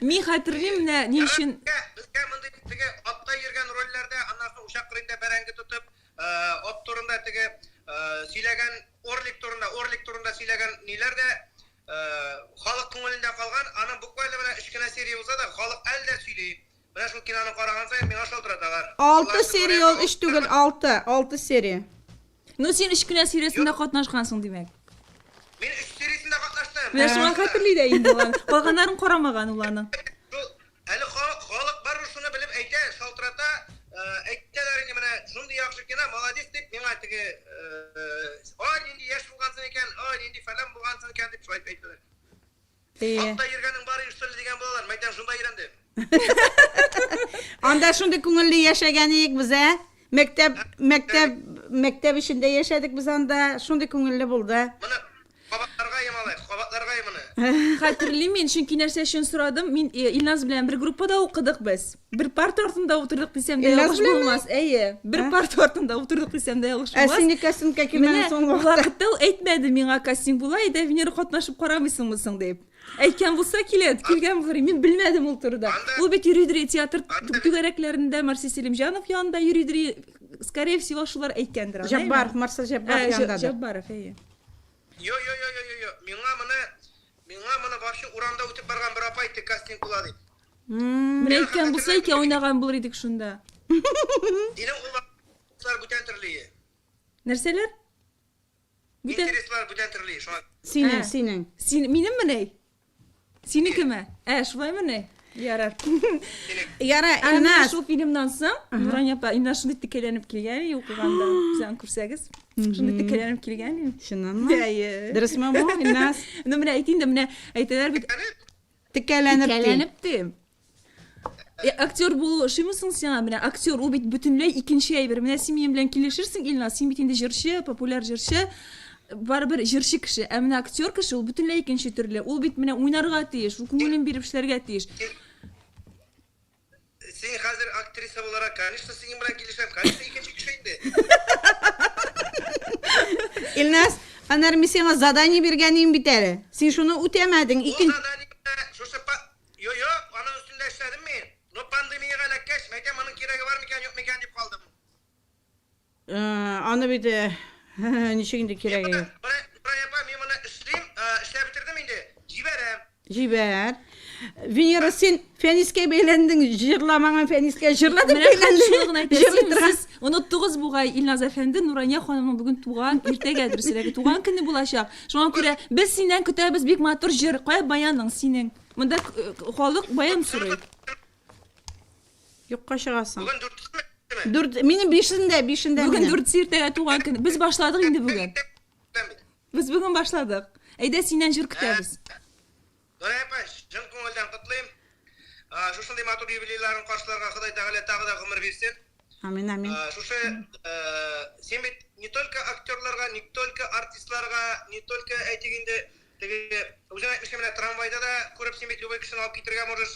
Мин хәтерлим менә ни өчен Безгә мондый теге атта йөргән рольләрдә, аннан соң ушак кырында бәрәңге тотып, ат турында теге сөйләгән орлик турында сөйләгән ниләр дә халык күңелендә калган, аның буквально менә 3 кенә серия булса да халык әлдә сөйли. Менә шул киноны караган саен миңа шалтыраталар. 6 серия ул 3 түгел, 6 серия. Ну син 3 кенә сериясендә катнашкансың димәк. Мин 3 сериясендә катнаштым. Менә шуңа хәтерли дә инде ул. Калганнарын карамаган уларның. Әле халык бар шуны белеп әйтә, шалтырата, әйтәләр инде менә шундый яхшы кино, молодец дип миңа теге инде яшь булгансың икән, инде фәлән булгансың икән дип шулай әйтәләр. Атта йөргәнең бары үстерли дигән булалар, мәйдан шунда йөрәндем. Анда шундый күңелле яшәгән идек без, Мәктәп ишендә яшәдек без анда, шундый күңелле булды. Моны кабатларга ямалай, моны. Хәтерлим мин, чөнки нәрсә өчен сорадым. Мин Илназ белән бер группада укыдык без. Бер парта артында утырдык дисәм дә ялгыш булмас. Әйе, бер парта артында утырдык дисәм дә ялгыш булмас. Син кастингка килгән соң вакытта ул әйтмәде миңа кастинг була, әйдә Венера катнашып карамыйсыңмы соң дип. Әйткән булса килгән булыр. Мин белмәдем ул турыда. Ул бит йөридер театр түгәрәкләрендә Марсель Селимҗанов янында йөридер. Скорее всего, шулар әйткәндер. Җаббар, Марсель Җаббар янында. Җаббаров, әйе. Yo. Миңа моны вообще урамда үтеп барган бер апа әйтте, кастинг була дип. Менә әйткән булса, икән уйнаган булыр идек шунда. Динең уллар бүтән төрле. Нәрсәләр? Интереслар бүтән төрле. Синең. Син минем менә? Синекеме? Шулай менә. Ярар. Илназ. Шул фильмнан соң Нурания апа инде шундый текәләнеп килгән, укыганда, сез күрсәгез. Шундый текәләнеп килгән. Шуннанмы? Дөресме бу, Илназ? Ну менә әйтинде, менә әйтәләр бит текәләнеп. Актер булу шимисың сиңа, менә актер ул бит бөтенләй икенче әйбер. Менә син минем белән килешерсең, Илназ, син бит инде җырчы, популяр җырчы. Барыбер җырчы кеше, ә менә актер кеше ул бөтенләй икенче төрле. Ул бит менә уйнарга тиеш, ул күңелен биреп эшләргә тиеш. Син хәзер актриса буларак, конечно, синең белән килешәм, конечно, икенче кеше инде. Илназ, анар мин сиңа задание биргәнем бит әле. Син шуны үтәмәдең. Yo, аның өстендә эшләдем мин. Но пандемиягә эләккәч, мәйтәм аның кирәге бар микән, юк микән дип калдым. Аны бит ничегенде кирәге юк. Мин моны эшләп битердем инде. Җибәр. Венера, син Фәнискә бәйләндең, җырламаган Фәнискә җырладың бәйләндең. Сез оныттыгыз бугай Илназ әфәнде, Нурания ханымның бүген туган, иртәгәдер силәге туган көне булачак. Шуңа күрә без синнән көтәбез бик матур җыр. Кая баяның синең? Монда халык баян сорый. Юкка чыгасың. Бүген 4 минем 5-ндә. Бүген 4 иртәгә туган көне. Без башладык инде бүген. Без бүген башладык. Әйдә синнән җыр көтәбез. Җан күңелдән котлыйм. Шушындый матур юбилейларын каршыларга Ходай Тәгалә тагы да гомер бирсен. Амин. Шушы син бит не только актерларга, не только артистларга, не только әйтегендә теге үзең әйтмешкә менә трамвайда да күреп син бит любой кешене алып китергә можеш.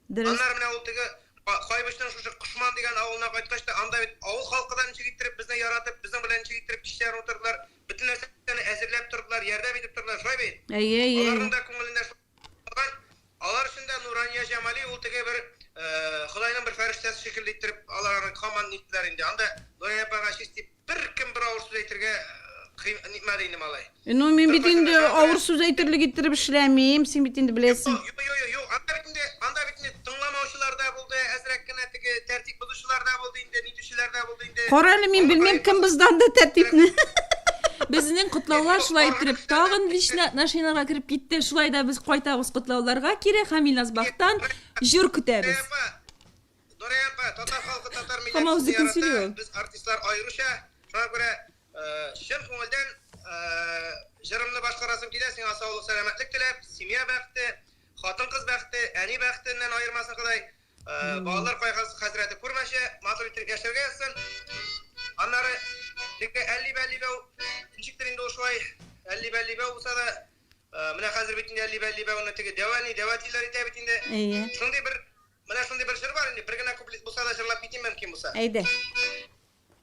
Аннар менә ул теге Хайбышның шушы Кушман дигән авылына кайткач та анда бит авыл халкыдан чигиттереп, безне яратып, безнең белән чигиттереп кичләр утырдылар. Бөтен нәрсәне әзерләп тордылар, ярдәм итеп тордылар, шулай бит. Аларның да күңелендә шулай. Алар өчен дә Нурания Җамали ул теге бер Худайның бер фәрештәсе шикелле иттереп аларны команд иттеләр инде. Анда Нурания апага чисти бер кем бер авыр сүз әйтергә Nima deydi malay? Ну, мен бит инде авыр сүз әйтерлек иттереп эшләмим, син бит инде беләсең. Yo'q, anda bitinde тыңламаучылар да булды, әзрәк кенә теге тәртип бузучылар да булды инде, нитүчеләр дә булды инде. Кара әле, мин белмәм кем бездән да тәртипне. Безнең котлаулар шулай иттереп тагын личный отношениягә кирип китте. Шулай да без кайтабыз котлауларга кире һәм Илназбактан җыр көтәбез. Дораяпа, татар халкы, татар Хамау милләте зикин зияраты, сөйлüyor. без артистлар аеруча, шуңа күрә чын күңелдән җырымны башкарасым килә, сиңа саулык, сәламәтлек теләп, семья бәхте, хатын-кыз бәхте, әни бәхтеннән аермасын Ходай. Балалар кайгысы хәзрәте күрмәчә, матур итеп яшәргә язсын. Аннары теге 50-50 ничектер инде ул шулай 50-50 булса да, менә хәзер бит инде 50-50 уны теге дәватилар итә бит инде. Әйе. Шундый бер җыр бар инде, бер генә куплет булса да җырлап китим мөмкин булса. Әйдә.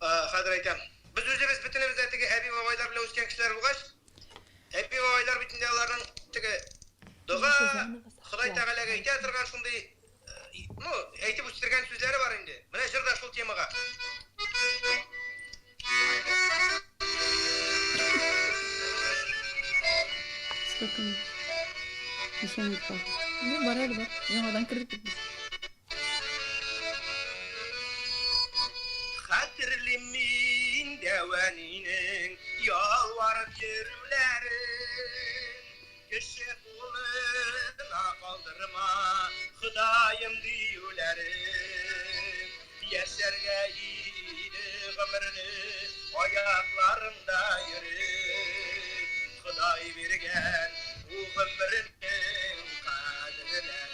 Хәзер әйтәм. Без үзебез бөтенебез дә теге әби бабайлар белән үскән кешеләр булгач, әби бабайлар бит инде аларның теге дуга Ходай Тәгаләгә әйтә торган шундый, ну, әйтеп үстергән сүзләре бар инде. Менә җырда шул темага. Сколько? Ничего не сказал. Ну, бар әле бар. Яңадан кирдек без. Хәтерле мин дәванинең ялварып йөрүләрен, кеше кулына калдырма Ходаем диюләрен, яшәргә иде гомерне аякларында йөреп, Ходай биргән бу гомернең кадерләрен,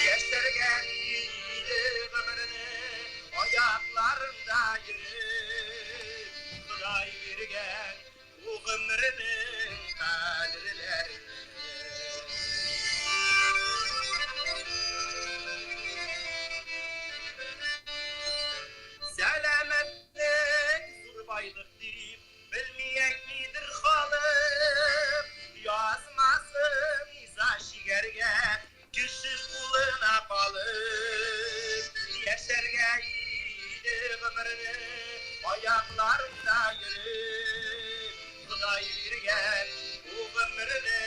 яшәргә иде гомерне ayaklarında yürü, Huday bürgen bu ömrünün kadirleri. Selametlik, zurbaylık deyip, bilmeyek midir halıp, yazmasın iza şigerge, kişi kuluna kalıp, yaşarga ömrünü ayaklarında yürü, Huday bürgen bu ömrünü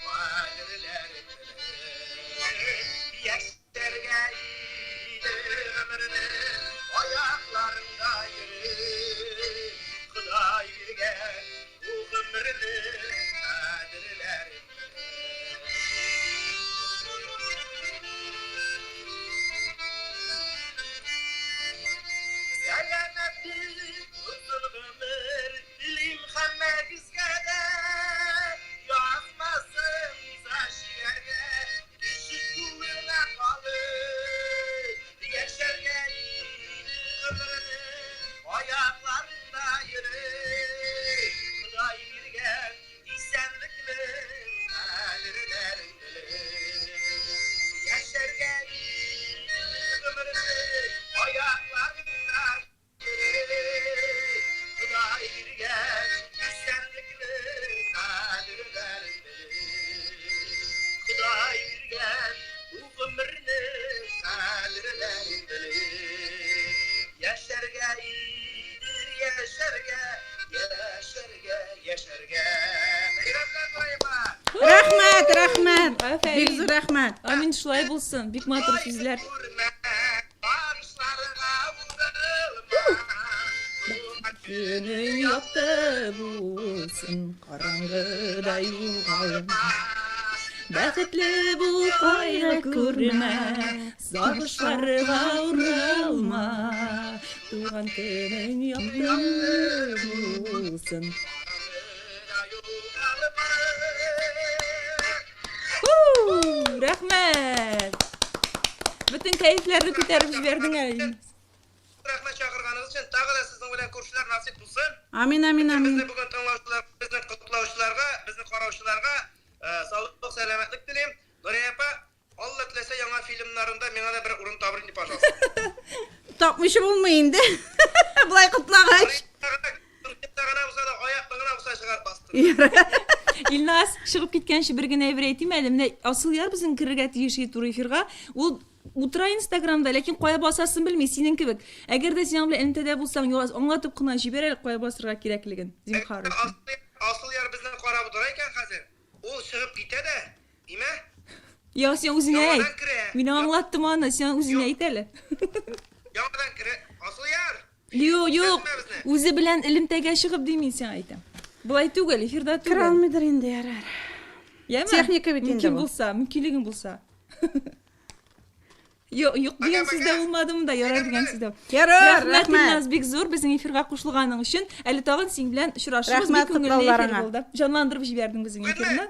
kadirleri. Yaşarga ömrünü ayaklarında yürü, Huday bürgen bu ömrünü kadirleri. Selametlik, uzun ömür, dilim Muhammed izgede, yazmasın zaşiyerge, kişi kuluna kalır, yaşarga iyiydi ömrünü, ayaklarında yürü, Huday birgen, isenliklerin kadirlerinde, yaşarga iyiydi ömrünü, ayaklarında Huday birgen, isenliklerin kadirlerinde, Huday birgen, bu ömrünün kadirlerinde, yaşarga iyidir, yaşarga, yaşarga. Рәхмәт, рәхмәт. Афәрин. Бик зур рәхмәт. Амин, шулай булсын. Бик матур сүзләр. Günün yakты bulsun, karangıda yuvalma. Бәхетле бул кайгы күрмә, сагышларга уралма. Туган көнең якты булсын. Рәхмәт. Бүтән кәйфләрне күтәреп җибәрдең әле. Рәхмәт чакырганыгыз өчен, тагы да сезнең белән күршеләр насыйп булсын. Амин, амин, амин. Безне бүген тыңлаучылар, безне котлаучыларга, безне караучыларга саулык, сәламәтлек телим. Дория апа, Алла теләсә яңа фильмнарында миңа да бер урын табыр инде, пожалуйста. Тапмышы булмый инде. Булай кутлагач. Гына булса да, аяклы гына булса чыгар бастыр. Илназ чыгып киткәнче бер генә әйбер әйтим әле. Менә Асылъяр безнең керергә тиеш итү эфирга. Ул утыра Инстаграмда, ләкин кая басасын белми, синең кебек. Әгәр дә син белән элемтәдә булсаң, аңлатып кына җибәр әле кая басырга кирәклеген. Зинһар. Асыл яр безнең карап утыра икән хәзер. Ул чыгып китә дә, диме? Я син үзеңә әйт. Яңадан керә. Мин аңлаттым аны, син үзеңә әйт әле. Яңадан керә. Асыл яр. Юк, үзе белән элемтәгә чыгып димин син әйтәм. Булай түгел, эфирда түгел. Кira алмыйдыр инде ярар. Яме? Техника бит инде Мөмкин бу. булса, мөмкинлеген булса. Юк, дигән сездә булмадымы да, ярар дигән сездә. Ярар, Рәхмәт рәхмәт. Илназ, бик зур безнең эфирга кушылганың өчен. Әле тагын син белән очрашабыз, бик Рәхмәт күңелле эфир котлауларыңа. булды. Җанландырып җибәрдең безнең эфирне.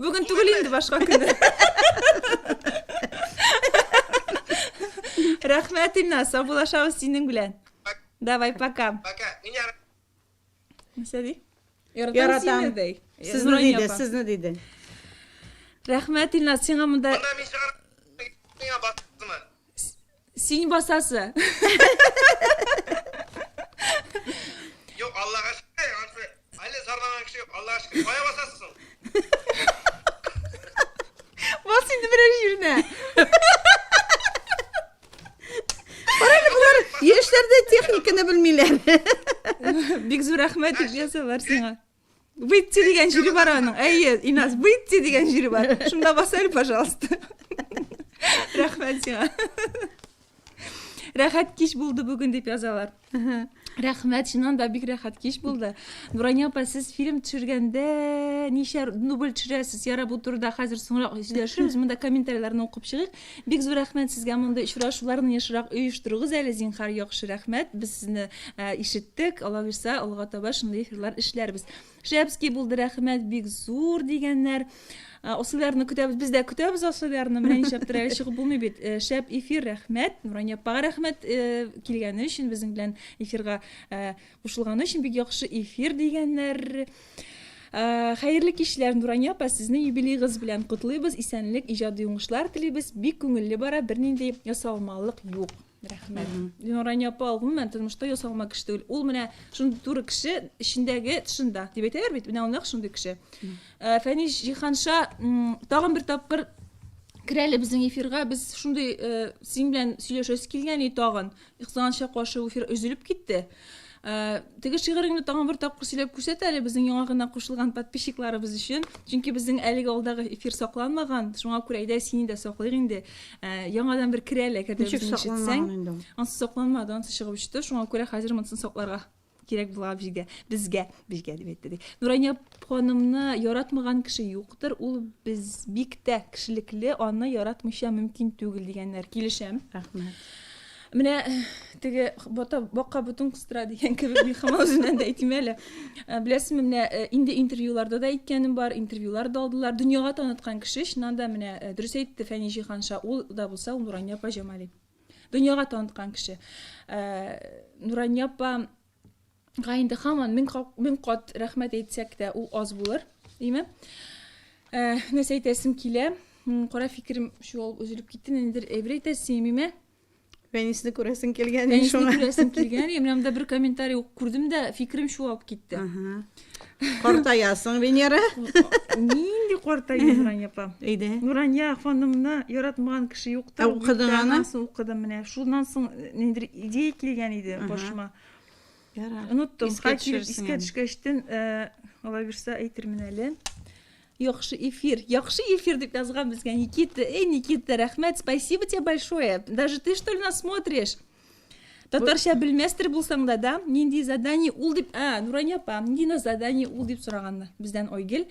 Бүген түгел инде, башка көндә. Рәхмәт Илназ, саубулашабыз синең белән. Давай, пока. Пока. Мин яр. Мәсәди? Яратам. Сезне диде, сезне диде. Рәхмәт Илназ, сиңа монда Монда мин чыгар. Миңа басдымы? син басасы. Юк, Аллаһка шөкер. Ансы әле зарланган кеше юк. Аллаһка шөкер. Кая басасың? Бас инде берәр җиренә. Карале булар яшьләрдә техниканы белмиләр. Бик зур рәхмәт дип язалар сиңа. Выйти дигән җире бар аның. Әйе, Иназ, выйти дигән җире бар. Шунда бас әле, пожалуйста. Рәхмәт сиңа. Рәхәт кич булды бүген дип язалар. Рәхмәт, чыннан да бик рәхәт кич булды. Нурания апа, сез фильм төшергәндә ничә дубль төшерәсез? Яра бу турыда хәзер соңрак сөйләшербез. Монда комментарийларны укып чыгыйк. Бик зур рәхмәт сезгә, монда очрашуларны ешрак оештырыгыз әле, зинһар, яхшы рәхмәт. Без сезне ишеттек. Алла бирсә, алга таба шундый эфирлар эшләрбез. Шәпский булды, рәхмәт, бик зур дигәннәр. Асылларны көтәбез, без дә көтәбез асылларны. Менә нишләптер әле чыгып булмый бит. Шәп эфир, рәхмәт. Нурания апага рәхмәт килгәне өчен, безнең белән эфирга кушылганы өчен бик яхшы эфир дигәннәр. Хәерле кичләр, Нурания апа, сезне юбилейгыз белән котлыйбыз. Исәнлек, иҗади уңышлар телибез. Бик күңелле бара, бернинди ясалмалык юк. Рәхмәт. Нурания апа, гомумән тормышта ясалма кеше түгел. Ул менә шундый туры кеше, эчендәге тышында дип әйтәләр бит. Менә ул шундый кеше. Фәни Җиһанша тагын бер тапкыр керәле безнең эфирга. Без шундый син белән сөйләшәс килгән иде тагын. Ихсанша каршы эфир өзелеп китте. Теге шигырыңны тагын бер тапкыр сөйләп күрсәт әле безнең яңа гына кушылган подписчикларыбыз өчен. Чөнки безнең әлеге алдагы эфир сакланмаган. Шуңа күрә әйдә сине дә саклыйк инде. Яңадан бер керәле, кәрдә безне ишетсәң. Ансы сакланмады, ансы чыгып ишетте. Шуңа күрә хәзер монысын сакларга кирәк була безгә дип әйтте. Нурания ханымны яратмаган кеше юктыр. Ул без бик тә кешелекле, аны яратмыйча мөмкин түгел дигәннәр. Килешәм. Рәхмәт. Менә теге бака бутын кыстыра дигән кебек бик һәм үзеннән дә әйтим әле. Беләсезме, менә инде интервьюларда да әйткәнем бар, интервьюлар да алдылар. Дөньяга таныткан кеше, шуннан да менә дөрес әйтте Фәни Җиһанша, ул да булса, ул Нурания апа Җамали. Дөньяга таныткан кеше. Нурания апа инде һаман мең кат рәхмәт әйтсәк тә, ул аз булыр, диме? Нәрсә әйтәсем килә? Кара фикерем шул өзелеп китте, нидер әйтәсем име? Фәнисне күрәсең килгән Фәнисне күрәсем килгән. Менә бер комментарий күрдем дә, фикерем шул алып китте. Картаясың, Венера. Нинди картая Нурания апа? Әйдә. Нурания ханымны яратмаган кеше юктыр. Укыдың аны? Укыдым менә. Шуннан соң нидер идея килгән иде башыма. Ярар. Оныттым. Искә Искә төшкәчтен, Алла бирсә әйтермен әле. Яхшы эфир дип язган безгә Никита. Никита, рәхмәт, спасибо тебе большое. Даже ты что ли нас смотришь? Татарча белмәстер булсаң да, нинди задание ул дип, Нурания апа, нинди задание ул дип сораганда бездән Ойгел.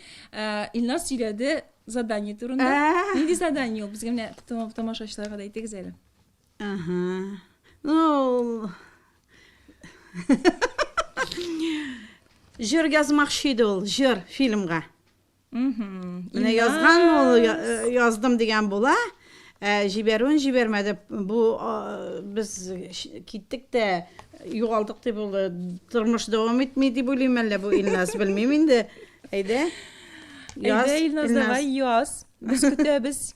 Илназ сөйләде задание турында. Нинди задание ул? Безгә менә тамашачыларга да әйтегез әле. Ну, җыр язмакчы иде ул, җыр фильмга. Менә язган ул, яздым дигән була. Җибәрүен җибәрмәде. Бу без киттек тә югалдык дип ул тормыш дәвам итми дип уйлыйм әллә бу Илназ, белмим инде. Әйдә. Илназ давай яз. Без көтәбез.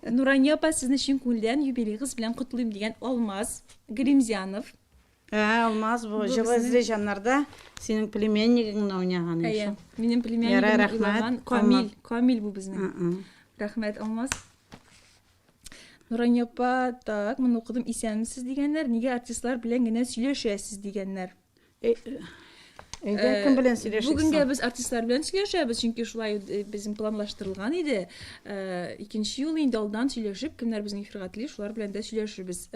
Нурания апа, сезне чын күңелдән юбилейгыз белән котлыйм дигән Алмаз Гримзянов. Алмаз бу җылы җаннарда синең племяннигыңны уйнаган ише. Минем племяннигым Камил бу безнең. Рәхмәт, Алмаз. Нурания апа, так, мен укыдым, исәнмесез дигәннәр, нигә артистлар белән генә сөйләшәсез дигәннәр. Кем белән сөйләшәсез? Бүгенгә без артистлар белән сөйләшәбез, чөнки шулай безнең планлаштырылган иде. Икенче юл инде алдан сөйләшеп, кемнәр безнең эфирга тели, шулар белән дә сөйләшәбез.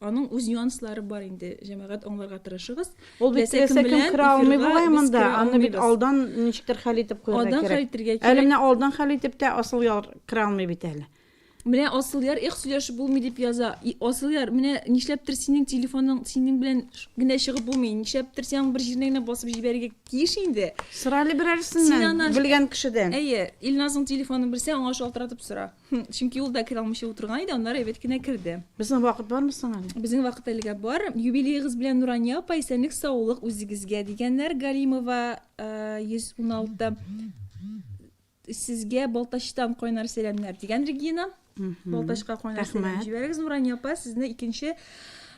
Аның үз нюанслары бар инде. Җәмәгать аңларга тырышыгыз. Ул бит кем кira алмый булай монда. Аны бит алдан ничектер хәл итеп куярга кирәк. Алдан хәл итәргә Әле кирәк. менә алдан хәл итеп тә асыл яр кira алмый бит әле. Менә Асылъяр сөйләшеп булмый дип яза. Асылъяр, менә нишләптер синең телефоның синең белән генә чыгып булмый. Нишләптер син бер җиренә генә басып җибәрергә киш инде. Сыралы Син берәрсеннән аннан- белгән кешедән. Әйе, Илназның телефонын берсә аңа шалтыратып сора. Чөнки ул да кирә алмыйча утырган иде, аннары әйбәт кенә кирде. Безнең вакыт бармы соң әле? Безнең вакыт әлегә бар. Юбилейгыз белән Нурания апа, исәнлек, саулык үзегезгә дигәннәр. Галимова 116 сезгә Балтачтан кайнар сәламнар дигән Регина. Балтачка кайнар сәлам җибәрегез. Нурания апа, сезне икенче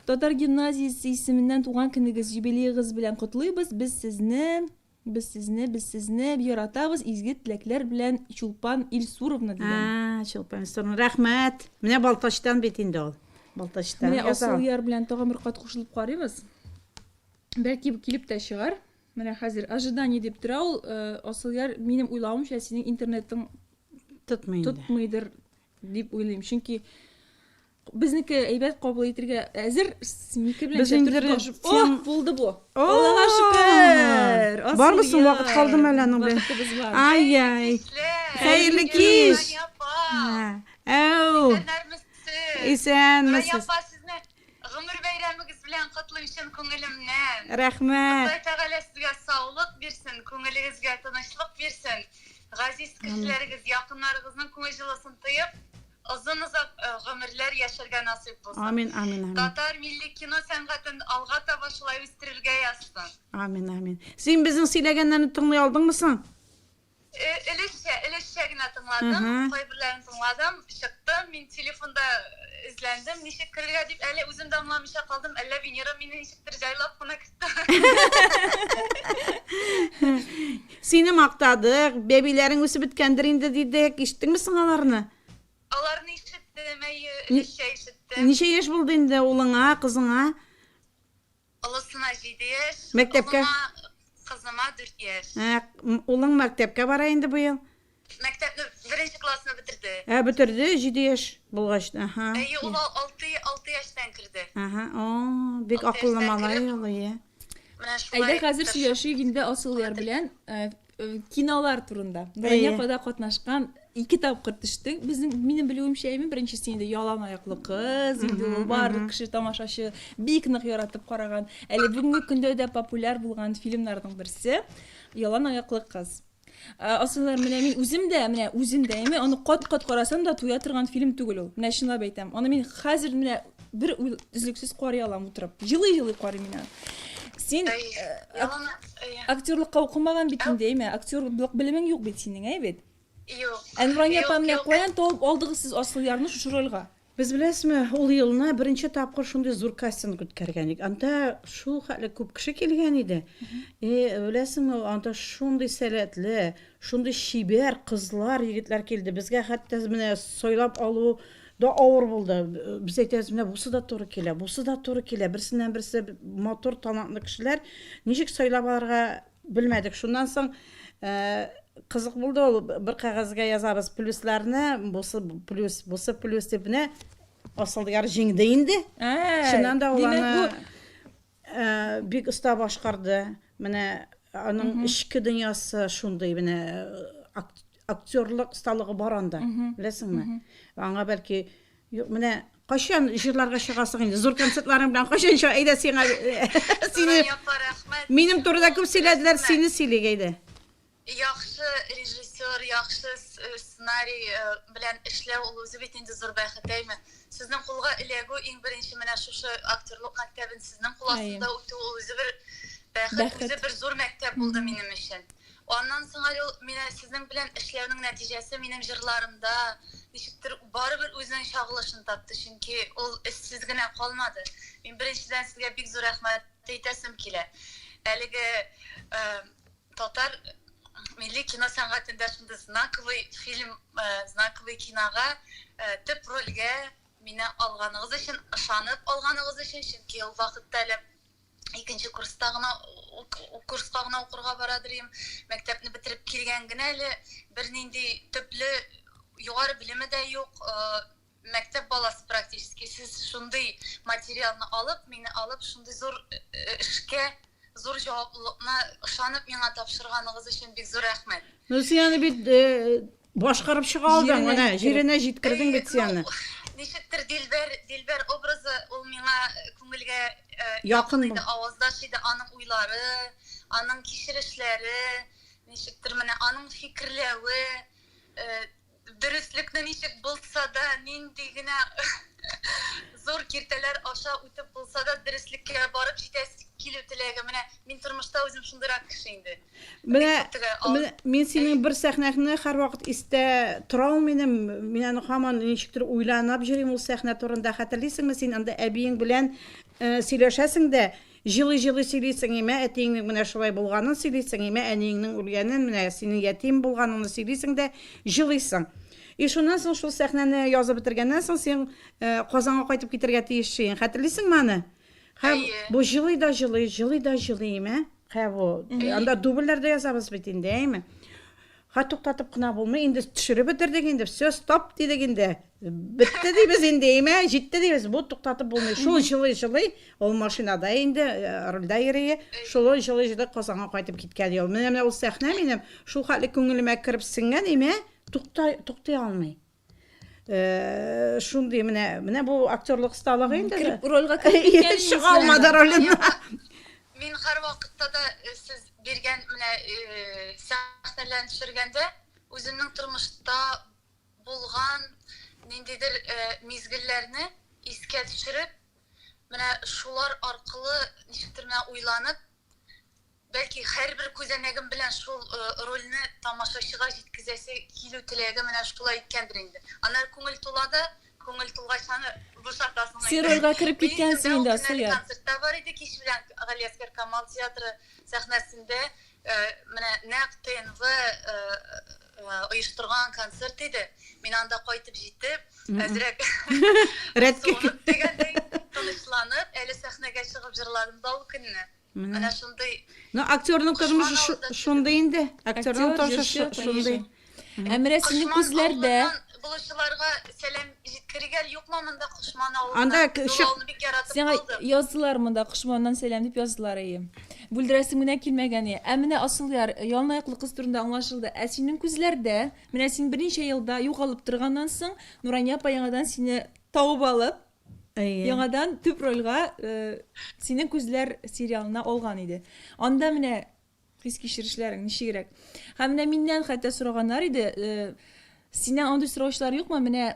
Татар гимназиясе исеменнән туган көнегез, юбилейгыз белән котлыйбыз. Без сезне яратабыз. Изге теләкләр белән Чулпан Илсуровна дигән. Чулпан Илсуровна, рәхмәт. Менә Балтачтан бит инде ул. Балтачтан. Менә Асылъяр белән тагын бер кат кушылып карыйбыз. Бәлки килеп тә чыгар. Менә хәзер ожидание дип тора ул. Асылъяр, минем уйлавымча, синең интернетың тотмыйдыр дип уйлыйм. Чөнки безнеке әйбәт кабул итәргә әзер, синеке белән чәптәшеп. Булды бу. Аллаһка шөкер. Бармы соң вакыт калдымы әле аның белән? Ай. Хәерле кич. Әу. Исәнмесез. Гомер бәйрәмегез белән котлыйшым күңелемнән. Рәхмәт. Алла Тәгалә сезгә саулык бирсен, күңелегезгә тынычлык бирсен. Газиз кешеләрегез, якыннарыгызның күңел җылысын тоеп, озын-озак гомерләр яшәргә насыйп булсын. Амин, амин, амин. Татар милли кино сәнгатен алга таба шулай үстерергә язсын. Амин, амин. Син безнең сөйләгәннәрне тыңлый алдыңмы соң? Элешчә генә тыңладым, кайберләрен тыңладым, чыктым, мин телефонда изләндем, ничек керергә дип әле үзем дә аңламыйча калдым, әллә Венера мине ничектер җайлап кына китте. Сине мактадык, бәбиләрең үсеп беткәндер инде дидек, ишеттеңме соң аларны? Аларны ишеттем, элешчә ишеттем. Ничә яшь булды инде улыңа, кызыңа? Олысына 7 яшь, Мәктәпкә? Кызыма 4 яшь. Улың мәктәпкә бара инде бу ел? Мәктәпне 1-нче классны бетерде. Бетерде, 7 яшь булгач. Әйе, ул 6 яшьтән керде. Бик акыллы малай ул, иә. Менә шулай. Әйдә хәзер сөйләшик инде Асылъяр белән кинолар турында. Нурания апада катнашкан 2 тапкыр төштең. Минем белүемчә, беренчесе инде ялан аяклы кыз, инде ул барлык кеше тамашачы бик нык яратып караган. Әле бүгенге көндә дә популяр булган фильмнарның берсе ялан аяклы кыз. Асылъяр, менә мин үзем дә, аны кат-кат карасам да туя торган фильм түгел ул. Менә шуны әйтәм. Аны мин хәзер менә бер үзлексез карый алам утырып. Җылый карый мин аны. Син актерлыкка укымаган бит инде, актерлык белемең юк бит синең, бит. Юк. Нурания апа, менә каян табып алдыгыз сез Асылъярны шушы рольгә? Без беләсезме, ул елны беренче тапкыр шундый зур кастинг үткәргән идек. Анда шул хәтле күп кеше килгән иде. Беләсезме, анда шундый сәләтле, шундый шибәр кызлар, егетләр килде. Безгә хәтта менә сайлап алу да авыр булды. Без әйтәбез, менә бусы да туры килә, берсеннән берсе мотор талантлы кешеләр. Ничек сайлап алырга белмәдек. Шуннан соң кызык булды ул. Бер кагазга язабыз плюсларны, бусы плюс дип менә Асылъяр җиңде инде. Шуннан да ул аны бик оста башкарды. Менә аның ичке дөньясы шундый, менә актерлык сталыгы бар анда. Беләсеңме? Аңа бәлки менә кайчан җырларга чыгасың инде? Зур концертларың белән кайчан әйдә сиңа сине минем турыда күп сөйләделәр, сине сөйләгә иде. Яхшы режиссер, яхшы сценарий белән эшләү ул үзе бит инде зур бәхет, әйме? Сезнең кулга эләгү иң беренче менә шушы актерлык мәктәбен сезнең кул астында үтү ул үзе бер бәхет, үзе бер зур мәктәп булды минем өчен. Аннан соң менә сезнең белән эшләүнең нәтиҗәсе минем җырларымда ничектер барыбер үзенең чагылышын тапты, чөнки ул эшсез генә калмады. Мин беренчедән сезгә бик зур рәхмәт әйтәсем килә. Әлеге татар милли кино сәнгатендә шундый знаковый фильм, знаковый кинога төп рольгә мине алганыгыз өчен, ышанып алганыгыз өчен, чөнки ул вакытта әле икенче курста гына укырга барадыр идем. Мәктәпне бетереп килгән генә әле бернинди төпле югары белеме дә юк. Мәктәп баласы практически. Сез шундый материалны алып, мине алып, шундый зур эшкә, зур җаваплылыкны ышанып миңа тапшырганыгыз өчен бик зур рәхмәт. Сен бит башкарып чыга алдың, менә җиренә җиткердең бит сен. Ничектер Дилбәр образы ул миңа күңелгә якын иде, аваздаш иде, аның уйлары, аның кичерешләре, ничектер менә аның фикерләве, дөреслекне ничек булса да, нинди генә зур киртәләр аша үтеп булса да, дөреслеккә барып җитәсе килү теләге. Менә мин тормышта үзем шундыйрак кеше инде. Менә мин синең бер сәхнәңне һәрвакыт истә тора минем. Мин аны һаман ничектер уйланып йөрим ул сәхнә турында. Хәтерлисеңме, син анда әбиең белән сөйләшәсең дә, җылы-җылы сөйлисең, имә әтиеңнең менә шулай булганын сөйлисең, имә әниеңнең үлгәнен, менә синең ятим булганын сөйлисең дә, җылыйсың. Шуннан соң шул сәхнәне язып бетергәннән соң син Казанга кайтып китәргә тиешсең. Хәтерлисеңме аны? Бу җылый да җылый, имә. Анда дубльләрдә язабыз бит инде, әйме? Туктатып кына булмый, инде төшереп бетердек инде, все, стоп дидек инде. Бетте дибез инде, әйме? Җитте дибез. Бу туктатып булмый. Шул җылый, ул машинада инде рульдә йөри, шул җылый Казанга кайтып киткән ел. Менә ул сәхнә минем шул хәтле күңелемә кирип сиңгән, әйме? Туктай алмый. Шундый менә бу актерлык сталыгы инде. Рольгә киткән чыга алмады ролен. Мин һәр вакытта да сез биргән менә сәхнәләрне төшергәндә үземнең тормышта булган ниндидер мизгелләрне искә төшереп, менә шулар аркылы ничектер менә уйланып, бәлки һәрбер күзәнәгем белән шул рольне тамашачыга җиткезәсе килү теләге менә шулай иткәндер инде. Аннан күңел тулады, күңел тулгачаны бушатасың. Син рольгә кирип киткәнсең инде, Асыя. Концертта бар иде кич белән Галиәскәр Камал театры сәхнәсендә, менә нәкъ ТНВ оештырган концерт иде. Мин анда кайтып җитеп, әзрәк рәткә дигәндәй тынычланып, әле сәхнәгә чыгып җырладым да ул көнне. Менә шундый. Актерның тормышы шундый инде. Актерның тормышы шундый. Әмрә синең күзләрдә булышуларга сәлам җиткерергә юкмы монда Кушман Анда авылында бик яратып сиңа калдым. яздылар монда Кушманнан сәлам дип яздылар әйе. Бүлдерәсең менә килмәгән. Менә Асылъяр ялнаяклы кыз турында аңлашылды. Синең күзләрдә, менә син берничә елда югалып торганнан соң Нурания апа яңадан сине табып алып, яңадан төп рольгә синең күзләр сериалына алган иде. Анда менә хис кичерешләрең ничегрәк. Һәм менә миннән хәтта сораганнар иде, синең андый сораулар юкмы? Менә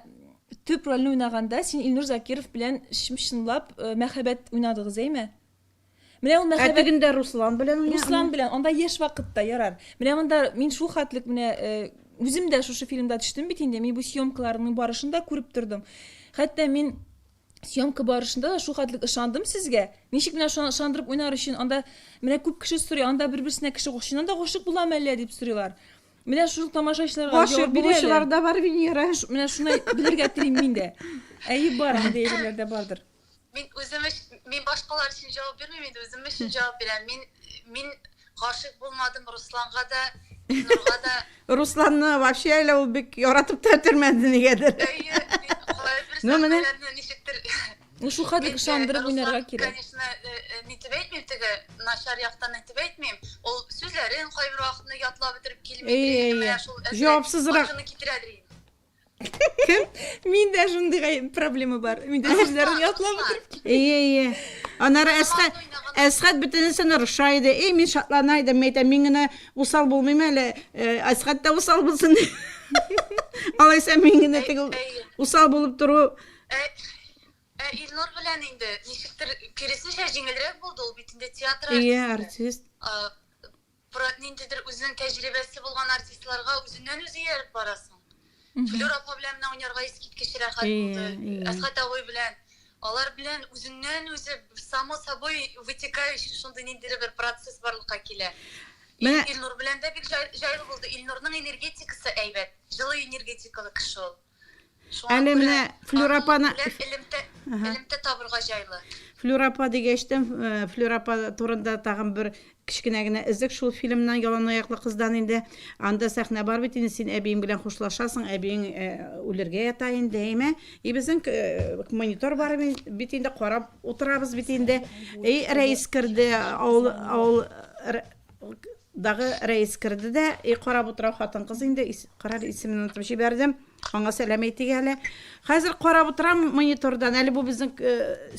төп рольне уйнаганда син Илнур Закиров белән чынлап мәхәббәт уйнадыгыз, әйме? Менә ул мәхәббәт Әтегендә Руслан белән уйнады. Руслан белән, анда яшь вакытта ярар. Менә монда мин шул хәтлек менә үзем дә шушы фильмда төштем бит инде. Мин бу съемкаларның барышында күреп тордым. Хәтта мин съемка барышында да шул хәтлек ышандым сезгә. Ничек менә ышандырып уйнар өчен анда менә күп кеше сорый, анда бер-берсенә кеше гашыйнан да гашык буламы әллә дип сорыйлар. Менә шул тамашачыларга җавап бирәләр. да бар Венера. Менә шуны белергә телим мин дә. Әйе бар, инде әйберләрдә бардыр. Мин башкалар өчен җавап бирмим инде, үзем өчен җавап бирәм. Мин гашык булмадым Русланга да, Нурга да. Русланны вообще әле ул бик яратып та тормады нигәдер. Менә ничектер. Шул хәтлек ышандырып уйнарга кирәк. Конечно, нитеп әйтмим теге, начар яктан нитеп әйтмим. Ул сүзләрен кайбер вакытны ятлап бетереп килми, менә шул җавапсызрак китерәдер. Кем? Миндә шундый проблема бар. Миндә сүзләрен ятлап бетереп. Анары Әсхәт бөтенесен рыша иде. Мин шатлана идем, әйтәм, мин генә усал булмыйм әле. Әсхәт тә усал булсын. Алайса мин генә теге усал булып тору. Илнур белән инде ничектер киресенчә җиңелрәк булды ул бит инде театр артист. Ниндидер үзенең тәҗрибәсе булган артистларга үзеннән үзе ярып барасың. Флюр апа белән уйнарга искиткеч рәхәт булды. Әсхәт абый белән, алар белән үзеннән үзе само собой вытекающий шундый ниндидер бер процесс барлыкка килә. Илнур белән дә бик җайлы булды. Илнурның энергетикасы әйбәт, җылы энергетикалы кеше ул. Әле менә Флюра апаны Илемтә табырга җайлы. Флюра апа дигәчтем, Флюра апа турында тагын бер кичкенә генә эзек шул фильмнан ялан аяклы кыздан инде. Анда сәхнә бар бит инде, син әбиең белән хушлашасың, әбиең үләргә ята инде, әйме? Безнең монитор бар бит инде, карап утырабыз бит инде. Рәис керде, авыл дагы рәис керде дә, карап утыра хатын кыз инде, карар исемен унутып җибәрдем. Аңа сәлам әйтик әле. Хәзер карап утырам монитордан, әле бу безнең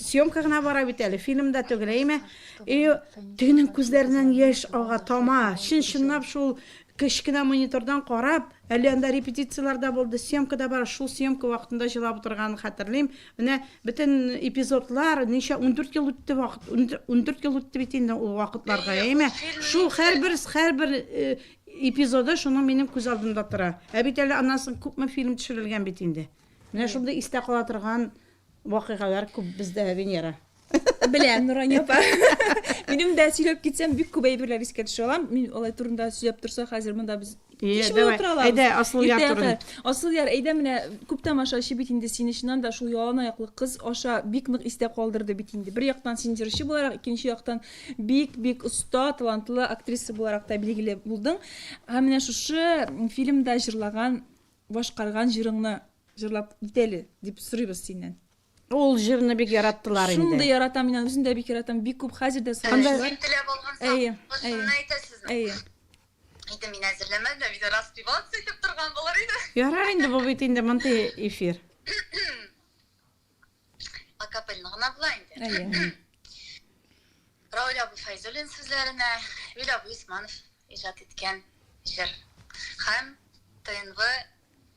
съемка гына бара бит әле, фильмда түгел, әйме? Тегенең күзләреннән яшь ага тама, чын-чынлап шул кечкенә монитордан карап, әле анда репетицияларда булды, съемкада бар, шул съемка вакытында җылап утырганын хәтерлим. Менә бөтен эпизодлар ничә 14 ел үтте вакыт, 14 ел үтте бит инде ул вакытларга, әйме? Шул һәрбер эпизоды шуның минем күз алдымда тора. Бит әле аннан соң күпме фильм төшерелгән бит инде. Менә шундый истә кала торган вакыйгалар күп бездә, Венера. Беләм, Нурания апа. Минем дә сөйләп китсәм, бик күп әйберләр искә төшә алам. Мин алай турында сөйләп торса, хәзер монда біз Әйдә, асыл яр турында. Асыл яр, әйдә менә күп тамашачы бит инде сине чыннан да шул ялан аяклы кыз аша бик нык истә калдырды бит инде. Бер яктан синдирче буларак, икенче яктан бик оста, талантлы актриса буларак та билгеле булдың. Һәм менә шушы фильмда җырлаган, башкарган җырыңны җырлап итәле дип сорыйбыз синнән. Ул җырны бик яраттылар инде. Шундый яратам, мин үзем дә бик яратам, бик күп хәзер дә Син теләп алгансың. Әйе. Әйе. Инде мин әзерләмәдем, видео распеваться итеп торган булар иде. Ярар инде бу бит инде мондай эфир. Акапельны гына була инде. Әйе. Рауль Абу Файзуллин сүзләренә Вил Абу Исманов иҗат иткән җыр. Һәм ТНВ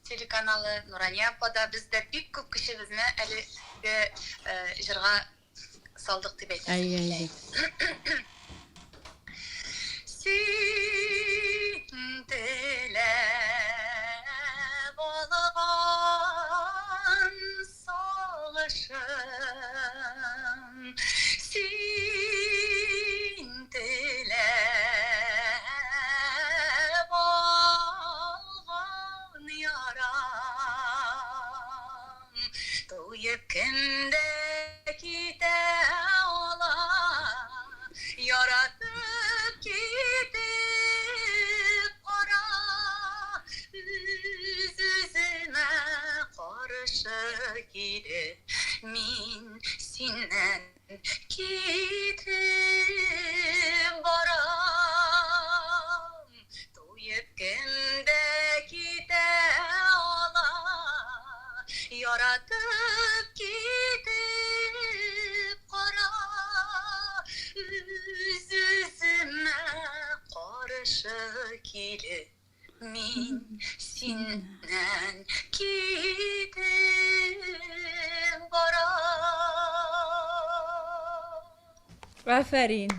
телеканалы Нурания апада бездә бик күп кешебезне әлеге җырга салдык дип әйтәм. Әйе. Син теләп алган сагышым, син теләп алган ярам, туеп кемдә китә ала, яратып китеп кара, үземә каршы килеп, мин синнән китеп барам, туеп кемдә китә ала, яратып китеп кара, үземә каршы килеп, мин синнән китеп барам. Афәрин.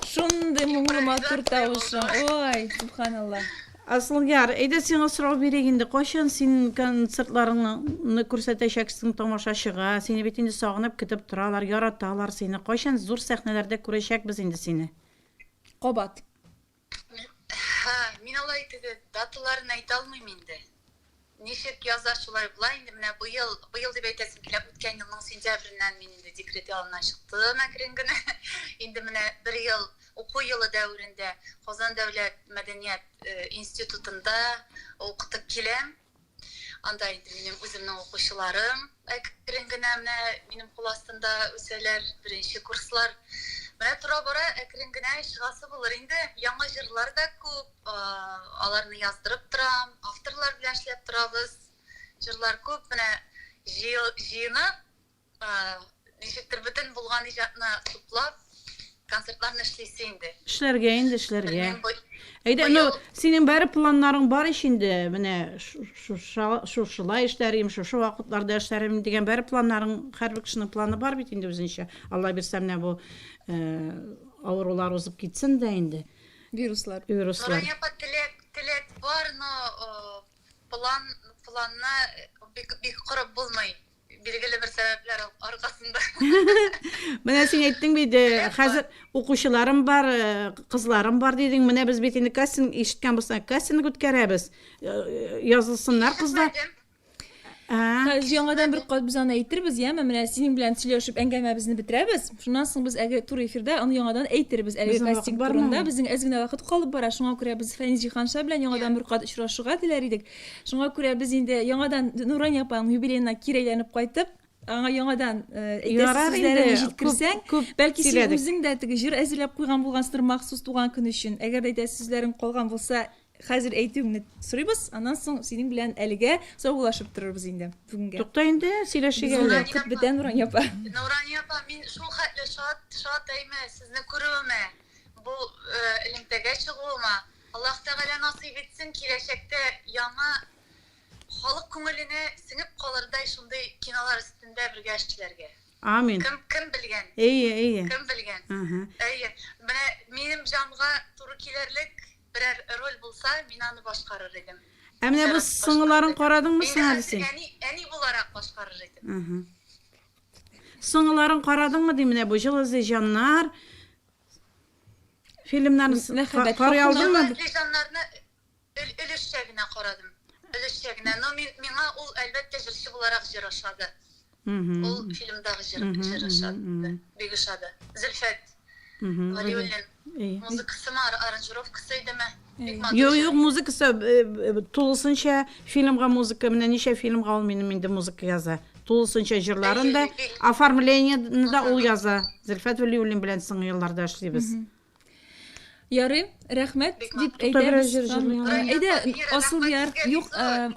Шундый моңлы матур тавышың. Ой, субханаллах. Асыл яр, әйдә сиңа сорау бирик инде. Кайчан син концертларыңны күрсәтәчәксең тамашачыга? Сине бит инде сагынып көтеп торалар, яраталар сине. Кайчан зур сәхнәләрдә күрәчәкбез инде сине? Кабат. Мин алай теге даталарын әйтә алмыйм инде. Ничек яза шулай була инде, менә быел дип әйтәсем килә, үткән елның сентябреннән мин инде декрет ялыннан чыктым әкрен генә. Инде менә 1 ел уку елы дәврендә Казан дәүләт мәдәният институтында укытып киләм. Анда инде минем үземнең укучыларым әкрен генә менә минем кул астында үсәләр, беренче курслар. Менә тора-бара әкрен генә чыгасы булыр инде. Яңа җырлар да күп, аларны яздырып торам, авторлар белән эшләп торабыз. Җырлар күп, менә җыйнап, ничектер бөтен булган иҗатны туплап, концертларны эшлисе инде. Эшләргә. Әйдә, синең бәре планнарың бар иш инде. Менә шушылай эшләрим, шушы вакытларда эшләрим дигән бәре планнарың, һәрбер кешенең планы бар бит инде үзенчә. Алла бирсә менә бу авырулар узып китсен дә инде. Вируслар. Нурания апа теләк бар, но планны бик корып булмый. Билгеле бер сәбәпләр аркасында. Менә син әйттең бит, хәзер укучыларым бар, кызларым бар дидең. Менә без бит инде кастинг ишеткән булсак, кастинг үткәрәбез. Язылсыннар кызлар. Хәзер яңадан бер кат без аны әйтербез, яме, менә синең белән сөйләшеп әңгәмәбезне бетерәбез. Шуннан соң без әгәр туры эфирда аны яңадан әйтербез. Әлеге кастинг турында безнең әз генә вакыт калып бара. Шуңа күрә без Фәниз Җиһанша белән яңадан бер кат очрашуга теләр идек. Шуңа күрә без инде яңадан Нурания апаның юбилеена кирәйләнеп кайтып, аңа яңадан сүзләрен җиткерсәң, бәлки син үзең дә теге җыр әзерләп куйган булгансыңдыр махсус туган көн өчен. Әгәр дә сүзләрең калган булса, хәзер әйтүеңне сорыйбыз, аннан соң синең белән әлегә саубуллашып торырбыз инде бүгенгә. Тукта инде, сөйләшергә. Вакыт бетә, Нурания апа. Нурания апа, мин шул хәтле шат әйме, сезне күрүемә, бу элемтәгә чыгуыма. Аллаһ Тәгалә насыйп итсен, киләчәктә яңа халык күңеленә сеңеп калырдай шундый кинолар өстендә бергә эшләргә. Амин. Кем белгән? Кем белгән? Менә минем җанга туры килерлек берәр роль булса, мин аны башкарыр идем. Менә бу сыңларын карадыңмы син әле син? Әни буларак башкарыр идем. Сыңларын карадыңмы ди менә бу Җылы җаннар фильмнарны карый алдыңмы? Җылы җаннарны өлешчә генә карадым. Өлешчә генә. Но миңа ул әлбәттә җырчы буларак җыр ашады. Ул фильмдагы җыр ашады. Бик ашады. Зөлфәт Галиуллин. Музыкасы ма, аранжировкасы идеме? Юк, музыкасы тулысынча фильмга музыка, менә ничә фильмга ул минем инде музыка яза. Тулысынча җырларын да, оформлениены да ул яза. Зөлфәт Галиуллин белән соңгы елларда эшлибез. Ярый, рәхмәт дип әйтәбез. Әйдә, Асылъяр, юк,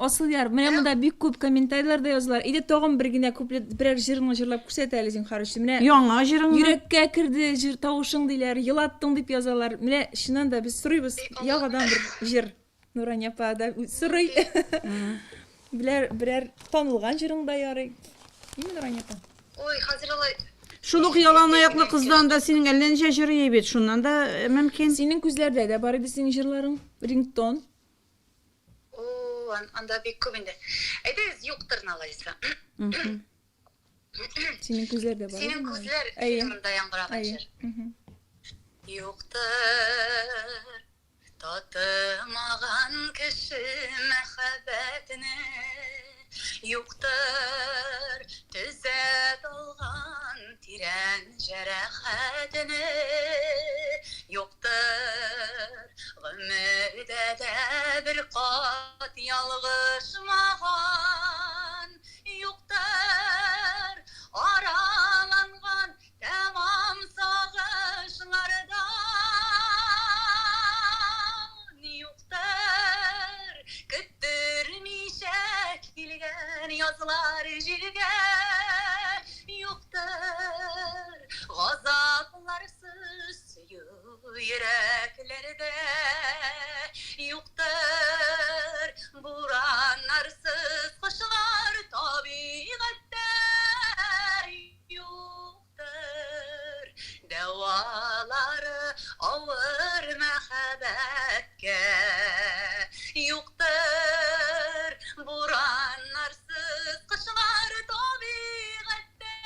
Асылъяр, менә монда бик күп комментарийлар да язылар. Әйдә, тагын бер генә куплет берәр җырны җырлап күрсәт әле син харыш. Менә яңа җырың. Йөрәккә керде җыр тавышың диләр, елаттың дип язалар. Менә шуннан да без сорыйбыз, яңадан бер җыр. Нурания апа да сорый. Берәр танылган җырың да ярый. Ниме Нурания апа? Ой, хәзер алай Шулык ялан аяклы кыздан да синең әллә ничә җыры ябет, шуннан да мөмкин. Синең күзләрдә дә бар иде синең җырларың, рингтон. Анда бик күп инде. Әйдәгез, юктыр налайса. Синең күзләрдә бар. Синең күзләр фильмында яңгыраган җыр. Юктыр татымаган кеше мәхәббәтне, юктыр төзәп алган тирән җәрәхәтне, юктыр гомердә дә бер кат ялгышмаган, юктыр араланган тәмам сагышлардан, юктыр көттермичә килгән язлар җиргә, юктыр газапларсыз сөю йөрәкләрдә, юктыр бураннарсыз кышлар табигатьтә, юктыр дәвалары авыр мәхәббәткә, юктыр бураннарсыз кышлар табигатьтә,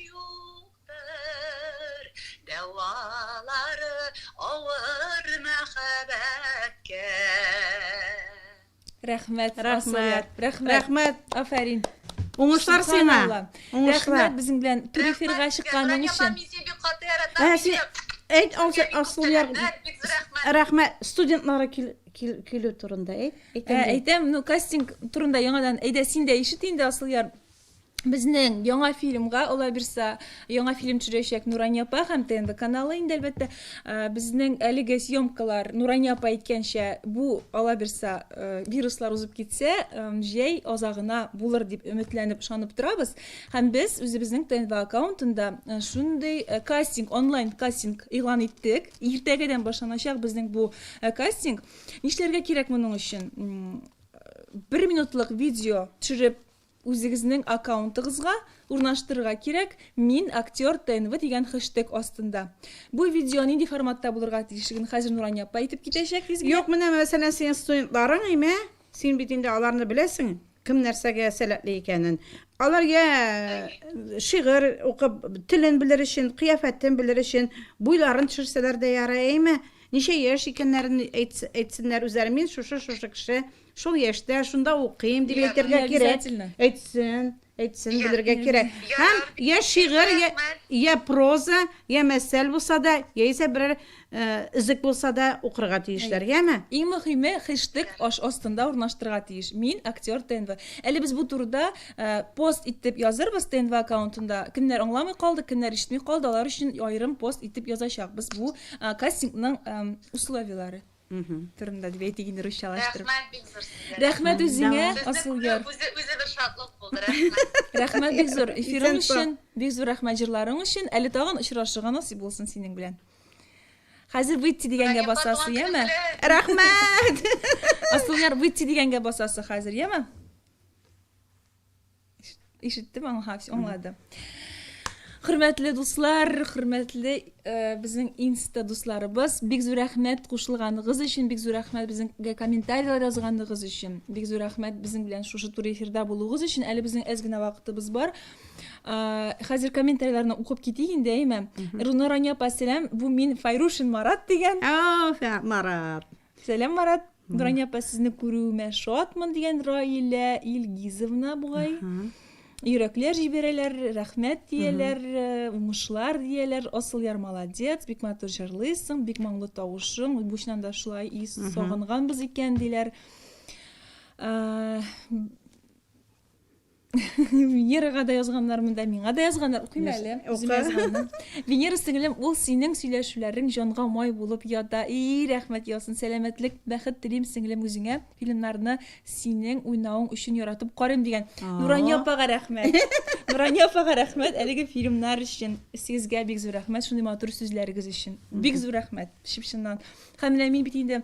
юктыр дәвалары авыр мәхәббәткә. Рәхмәт, Рәхмәт. Афәрин. Уңышлар сиңа. Рәхмәт безнең белән тур эфирга чыкканың өчен. Әйт, Асылъяр. Рәхмәт. Студентлары килү турында әйт. Әйтәм, кастинг турында яңадан әйдә син дә ишет инде, Асылъяр. Безнең яңа фильмга, ола бирсә, яңа фильм төшерәчәк Нурания апа һәм ТНВ каналы инде әлбәттә. Безнең әлеге съемкалар Нурания апа әйткәнчә, бу ола бирсә вируслар узып китсә, җәй азагына булыр дип өметләнеп ышанып торабыз. Һәм без үзебезнең ТНВ аккаунтында шундый кастинг, онлайн кастинг игълан иттек. Иртәгәдән башланачак безнең бу кастинг. Нишләргә кирәк моның өчен? 1 минутлык видео төшереп үзегезнең аккаунтыгызга урнаштырырга кирәк. Мин актер ТНВ дигән хэштег астында. Бу видео нинди форматта булырга тиешлеген хәзер Нурания апа әйтеп китәчәк безгә. Юк, менә мәсәлән син студентларың әйме? Син бит инде аларны беләсең. Кем нәрсәгә сәләтле икәнен. Аларга шигырь укып, телен белер өчен, кыяфәтен белер өчен буйларын төшерсәләр дә ярый әйме? Ничә яшь икәннәрен әйтсеннәр үзләре. Мин шушы кеше, шул яшьтә шунда укыйм дип әйтергә кирәк. Обязательно. Әйтсен белергә кирәк. Һәм я шигырь, я проза, я мәсәл булса да, яисә берәр изек булса да укырга тиешләр, яме? Иң мөһиме хэштег астында урнаштырырга тиеш. Мин актер ТНВ. Әле без бу турыда пост итеп язырбыз ТНВ аккаунтында. Кемнәр аңламый калды, кемнәр ишетми калды, алар өчен аерым пост итеп язачакбыз. Бу кастингның условиялары турында дип әйтик инде русчалаштырып. Рәхмәт бик зур сезгә. Рәхмәт үзеңә, Асылгар. Үзе бер шатлык булды. Рәхмәт. Рәхмәт бик зур эфирың өчен, бик зур рәхмәт җырларың өчен. Әле тагын очрашырга насыйп булсын синең белән. Хәзер выйти дигәнгә басасы, яме? Рәхмәт. Асылгар выйти дигәнгә басасы хәзер, яме? Ишеттем, аңладым. Хөрмәтле дуслар, хөрмәтле безнең инста дусларыбыз, бик зур рәхмәт кушылганыгыз өчен, бик зур рәхмәт безнең комментарийлар язганыгыз өчен, бик зур рәхмәт безнең белән шушы туры эфирда булугыз өчен. Әле безнең әз генә вакытыбыз бар. Хәзер комментарийларны укып китик инде, әйме? Нурания апа, сәлам, бу мин Файрушин Марат дигән. Марат. Сәлам, Марат. Нурания апа, сезне күрүемә шатмын дигән Раилә Илгизовна бугай. Йөрәкләр җибәрәләр, рәхмәт дияләр, уңышлар дияләр. Асылъяр молодец, бик матур җырлыйсың, бик моңлы тавышың, бушнан да шулай сагынганбыз икән диләр. Венерага да язганнармын да, миңа да язганнар. Укыйм әле. Венера сеңлем, ул синең сөйләшүләрең җанга май булып ята. Рәхмәт ясын, сәламәтлек, бәхет телим сеңлем үзеңә. Фильмнарны синең уйнавың өчен яратып карыйм дигән. Нурания апага рәхмәт. Нурания апага рәхмәт. Әлеге фильмнар өчен сезгә бик зур рәхмәт, шундый матур сүзләрегез өчен. Бик зур рәхмәт. Чипшыннан. Һәм мин бит инде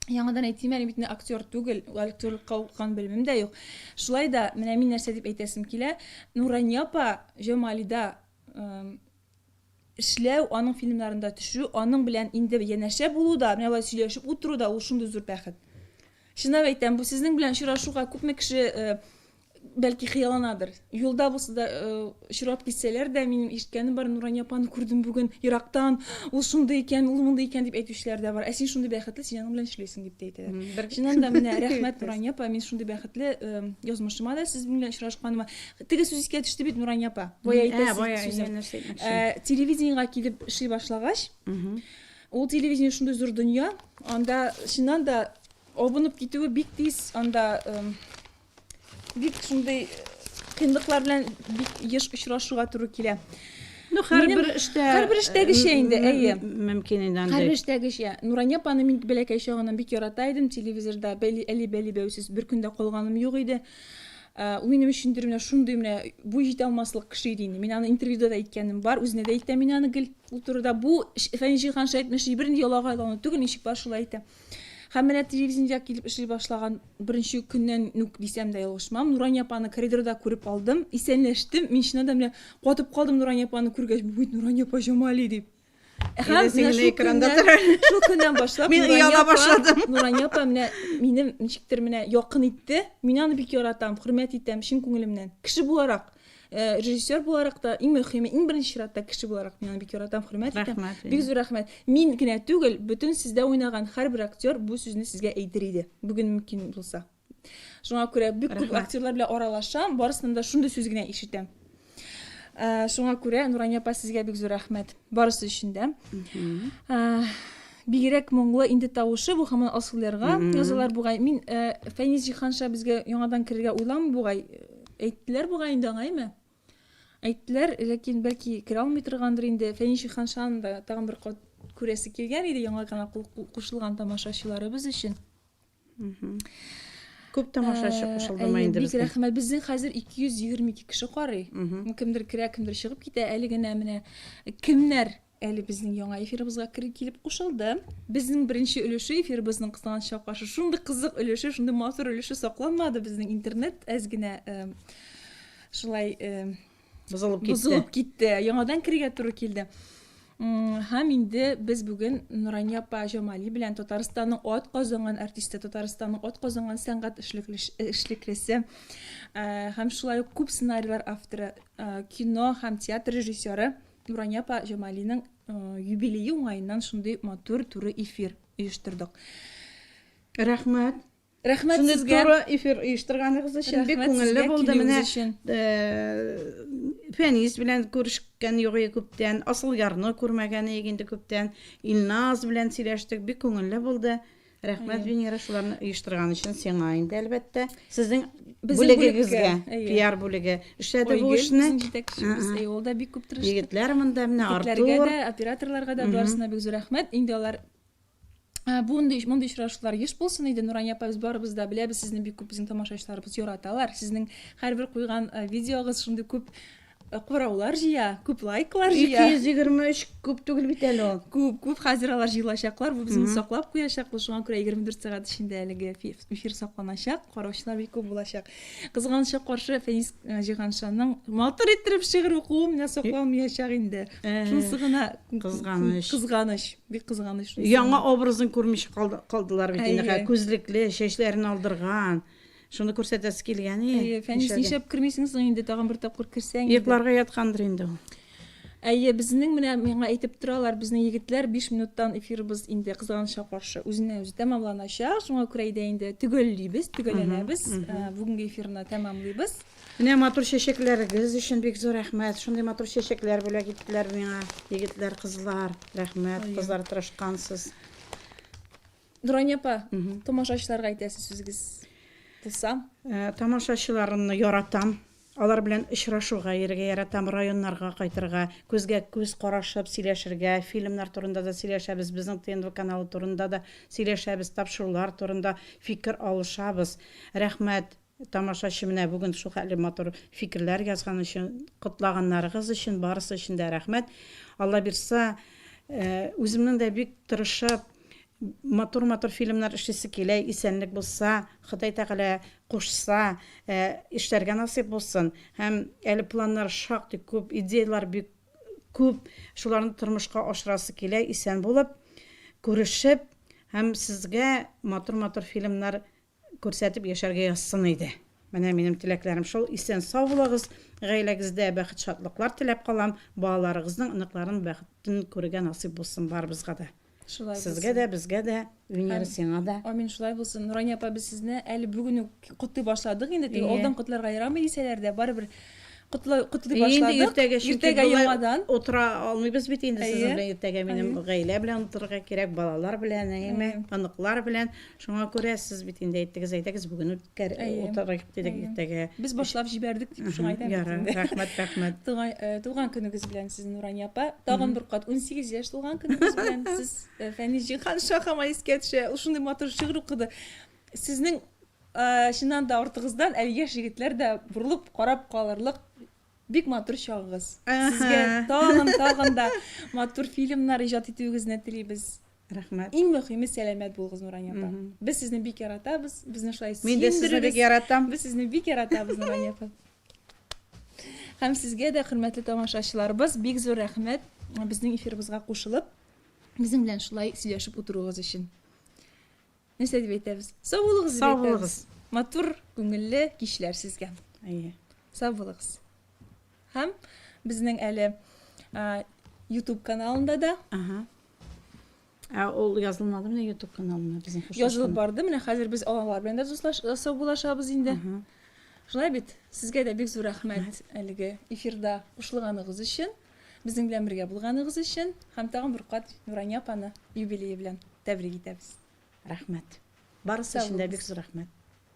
яңадан әйтим әле, бит актер түгел, актерлыкка укыган белемем дә юк. Шулай да менә мин нәрсә дип әйтәсем килә. Нурания апа Җамалида эшләү, аның фильмнарында төшү, аның белән инде янәшә булуда, менә булай сөйләшеп утыруда ул шундый зур бәхет. Чынлап әйтәм, бу сезнең белән очрашуга күпме кеше бәлки хыяланадыр. Юлда булса да очрап китсәләр дә, минем ишеткәнем бар, Нурания апаны күрдем бүген ерактан, ул шундый икән, ул мондый икән дип әйтүчеләр дә бар. Ә син шундый бәхетле, син аның белән эшләйсең дип әйтәләр. Чыннан да менә рәхмәт Нурания апа, мин шундый бәхетле язмышыма да сез белән очрашканыма. Теге сүз искә төште бит Нурания апа. Бая әйтәсез. Телевидениегә килеп эшли башлагач, ул телевидение шундый зур дөнья, анда чыннан да абынып китүе бик тиз, анда бик шундый кыйнлыклар белән бик еш очрашуга туры килә. Ну, һәр эштәге эше инде, әйе. Мөмкин инде. Һәр эштәге эше. Нурания апаны мин бәләкәй чагыннан бик ярата идем, телевизорда бәли бәүсез бер көндә калганым юк иде. Ул минем өчен менә шундый менә бу җитә алмаслык кеше иде инде. Мин аны интервьюда да әйткәнем бар, үзенә дә әйтәм мин аны гел. Ул турыда бу Фәнҗи хан әйтмеши бернинди ялагайлауны түгел, ничек бар шулай әйтә. Һәм менә телевизиядә килеп эшли башлаган беренче көннән үк дисәм дә ялгышмам. Нурания апаны коридорда күреп алдым, исәнләштем. Мин чыннан да менә катып калдым Нурания апаны күргәч, бу Нурания апа Җамали дип. Һәм менә экранда тора. Шул көннән башлап мин уяла башладым. Нурания апа менә минем ничектер менә якын итте. Мин аны бик яратам, хөрмәт итәм чын күңелемнән. Кеше буларак, режиссер буларак та, иң мөһиме, иң беренче чиратта кеше буларак мин аны бик яратам, хөрмәт итәм. Бик зур рәхмәт. Мин генә түгел, бөтен сездә уйнаган һәрбер актер бу сүзне сезгә әйтер иде. Бүген мөмкин булса. Шуңа күрә бик күп актерлар белән аралашам, барысынан да шундый сүз генә ишетәм. Шуңа күрә Нурания апа сезгә бик зур рәхмәт. Барысы өчен дә. Бигрәк моңлы инде тавышы бу һаман Асылъярга язалар бугай. Мин Фәниз Җиһанша безгә яңадан керергә уйламый бугай. Әйттеләр бугай инде аңаймы? Әйттеләр, ләкин бәлки керә алмый торгандыр инде. Фәниз Җиһаншаны да тагын бер кат күрәсе килгән иде яңа гына кушылган тамашачыларыбыз өчен. Күп тамашачы кушылдымы инде безгә. Бик рәхмәт. Безнең хәзер 222 кеше карый. Кемдер керә, кемдер чыгып китә. Әле генә менә кемнәр әле безнең яңа эфирыбызга килеп кушылды. Безнең беренче өлеше эфирыбызның кысаланча каршы шундый кызык өлеше, шундый матур өлеше сакланмады. Безнең интернет әз генә шулай бузылып китте. Яңадан киргә туры килде. Һәм инде без бүген Нурания апа Җамали белән Татарстанның ат казанган артисты, Татарстанның ат казанган сәнгать эшлеклесе, һәм шулай ук күп сценарийлар авторы, кино һәм театр режиссеры Нурания апа Җамалиның юбилейи уңайынан шундый матур туры эфир оештырдык. Рәхмәт. Рәхмәт Шундый сезгә. туры эфир оештырганыгыз өчен бик Рәхмәт күңелле сезгә булды. килүегез Менә өчен. Фәнис белән күрешкән юк күптән, Асылярны күрмәгәне инде күптән, Илназ белән сөйләштек, бик күңелле булды. Рәхмәт Венера шуларны оештырган өчен сиңа инде әлбәттә. Сезнең Безнең бүлегегезгә, бүлеккә, пиар бүлеге. Эшләде бу Ойгөл, эшне. безнең җитәкчебез, ул да бик күп тырышты. Егетләр монда менә Егетләргә Артур. дә, операторларга да барысына бик зур рәхмәт. Инде алар мондый очрашулар еш булсын иде. Нурания апа, без барыбыз да беләбез, сезне бик күп безнең тамашачыларыбыз яраталар. Сезнең һәрбер куйган видеогыз шундый күп караулар җыя, күп лайклар җыя. 223 күп түгел бит әле ул. Күп хәзер алар җыелачаклар, бу безне саклап куячак. Бу шуңа күрә 24 сәгать эчендә әлеге эфир сакланачак, караучылар бик күп булачак. Кызганычка каршы Фәнис Җиһаншанның матур иттереп шигырь укуы менә сакланмаячак инде. Шунысы гына кызганыч, бик кызганыч. Яңа образын күрмиш калдылар бит инде. Әйе. Күзлекле, чәчләрен алдырган. Шуны күрсәтәсе килгән. Фәнис нишәп кертмисең соң инде, тагын бер тапкыр керсәң. Йокларга яткандыр инде ул. Әйе, безнең менә миңа әйтеп торалар, безнең егетләр 5 минуттан эфирыбыз инде кызганычка каршы үзенә-үзе тәмамланачак. Шуңа күрә инде төгәллибез, төгәлләнәбез. Бүгенге эфирны тәмамлыйбыз. Менә матур чәчәкләрегез өчен бик зур рәхмәт. Шундый матур чәчәкләр бүләк иттеләр миңа. Егетләр, кызлар, рәхмәт. Кызлар тырышкансыз. Нурания апа, тамашачыларга әйтәсез сүзегез булса. Тамашачыларны яратам. Алар белән очрашуга йөрергә яратам, районнарга кайтырга, күзгә күз карашып сөйләшергә, фильмнар турында да сөйләшәбез, безнең ТНВ каналы турында да сөйләшәбез, тапшырулар турында фикер алышабыз. Рәхмәт тамашачы менә бүген шул хәтле матур фикерләр язган өчен, котлаганнарыгыз өчен, барысы өчен дә рәхмәт. Алла бирсә, үземнең дә бик тырышып матур фильмнар эшлисе килә, исәнлек булса, Ходай Тәгалә кушса, эшләргә насыйп булсын. Һәм әле планнар шактый күп, идеялар бик күп, шуларны тормышка ашырасы килә, исән булып, күрешеп, һәм сезгә матур фильмнар күрсәтеп яшәргә язсын иде. Менә минем теләкләрем шул. Исән сау булыгыз, гаиләгездә бәхет, шатлыклар теләп калам, балаларыгызның, ыныкларын бәхетен күрергә насыйп булсын барыбызга да. Сезгә дә, безгә дә, Венера сиңа да. Амин, шулай булсын. Нурания апа, без сезне әле бүген үк котлый башладык инде. Алдан котларга ярамый дисәләр дә, барыбер котлый башладык. Иртәгә яңадан утыра алмыйбыз бит инде сезнең белән. Иртәгә минем гаилә белән утырырга кирәк, балалар белән, аныклар белән. Шуңа күрә сез бит инде әйтегез, бүген утырырга дидек иртәгә. Без башлап җибәрдек дип шуңа әйтәм. Рәхмәт. Туган көнегез белән сезне, Нурания апа. Тагын бер кат 18 яшь туган көнегез белән сез Фәнис Җиһаншан һәм искә төшә. Ул шундый матур шигырь укыды. Сезнең шуннан да артыгыздан әле яшь егетләр дә бурылып карап калырлык бик матур чагыгыз. Сезгә тагын да матур фильмнар иҗат итүегезне телибез. Рәхмәт. Иң мөһиме сәламәт булыгыз, Нурания апа. Без сезне бик яратабыз, безне шулай Мин дә сезне бик яратам. Без сезне бик яратабыз, Нурания апа. Һәм сезгә дә, хөрмәтле тамашачыларыбыз, бик зур рәхмәт безнең эфирыбызга кушылып, безнең белән шулай сөйләшеп утыруыгыз өчен. Нәрсә дип әйтәбез? Сау булыгыз, Сау булыгыз. Матур, күңелле кичләр сезгә. Әйе. Сау булыгыз. Һәм безнең әле YouTube каналында да Ул язылмады менә YouTube каналына безнең хушлашкан. язылып барды. Менә хәзер без алар белән дә сау булашабыз инде. Шулай бит, сезгә дә бик зур рәхмәт әлеге эфирда кушылганыгыз өчен, безнең белән бергә булганыгыз өчен, һәм тагын бер кат Нурания апаны юбилее белән тәбрик итәбез. Рәхмәт. Барысы өчен дә бик зур рәхмәт.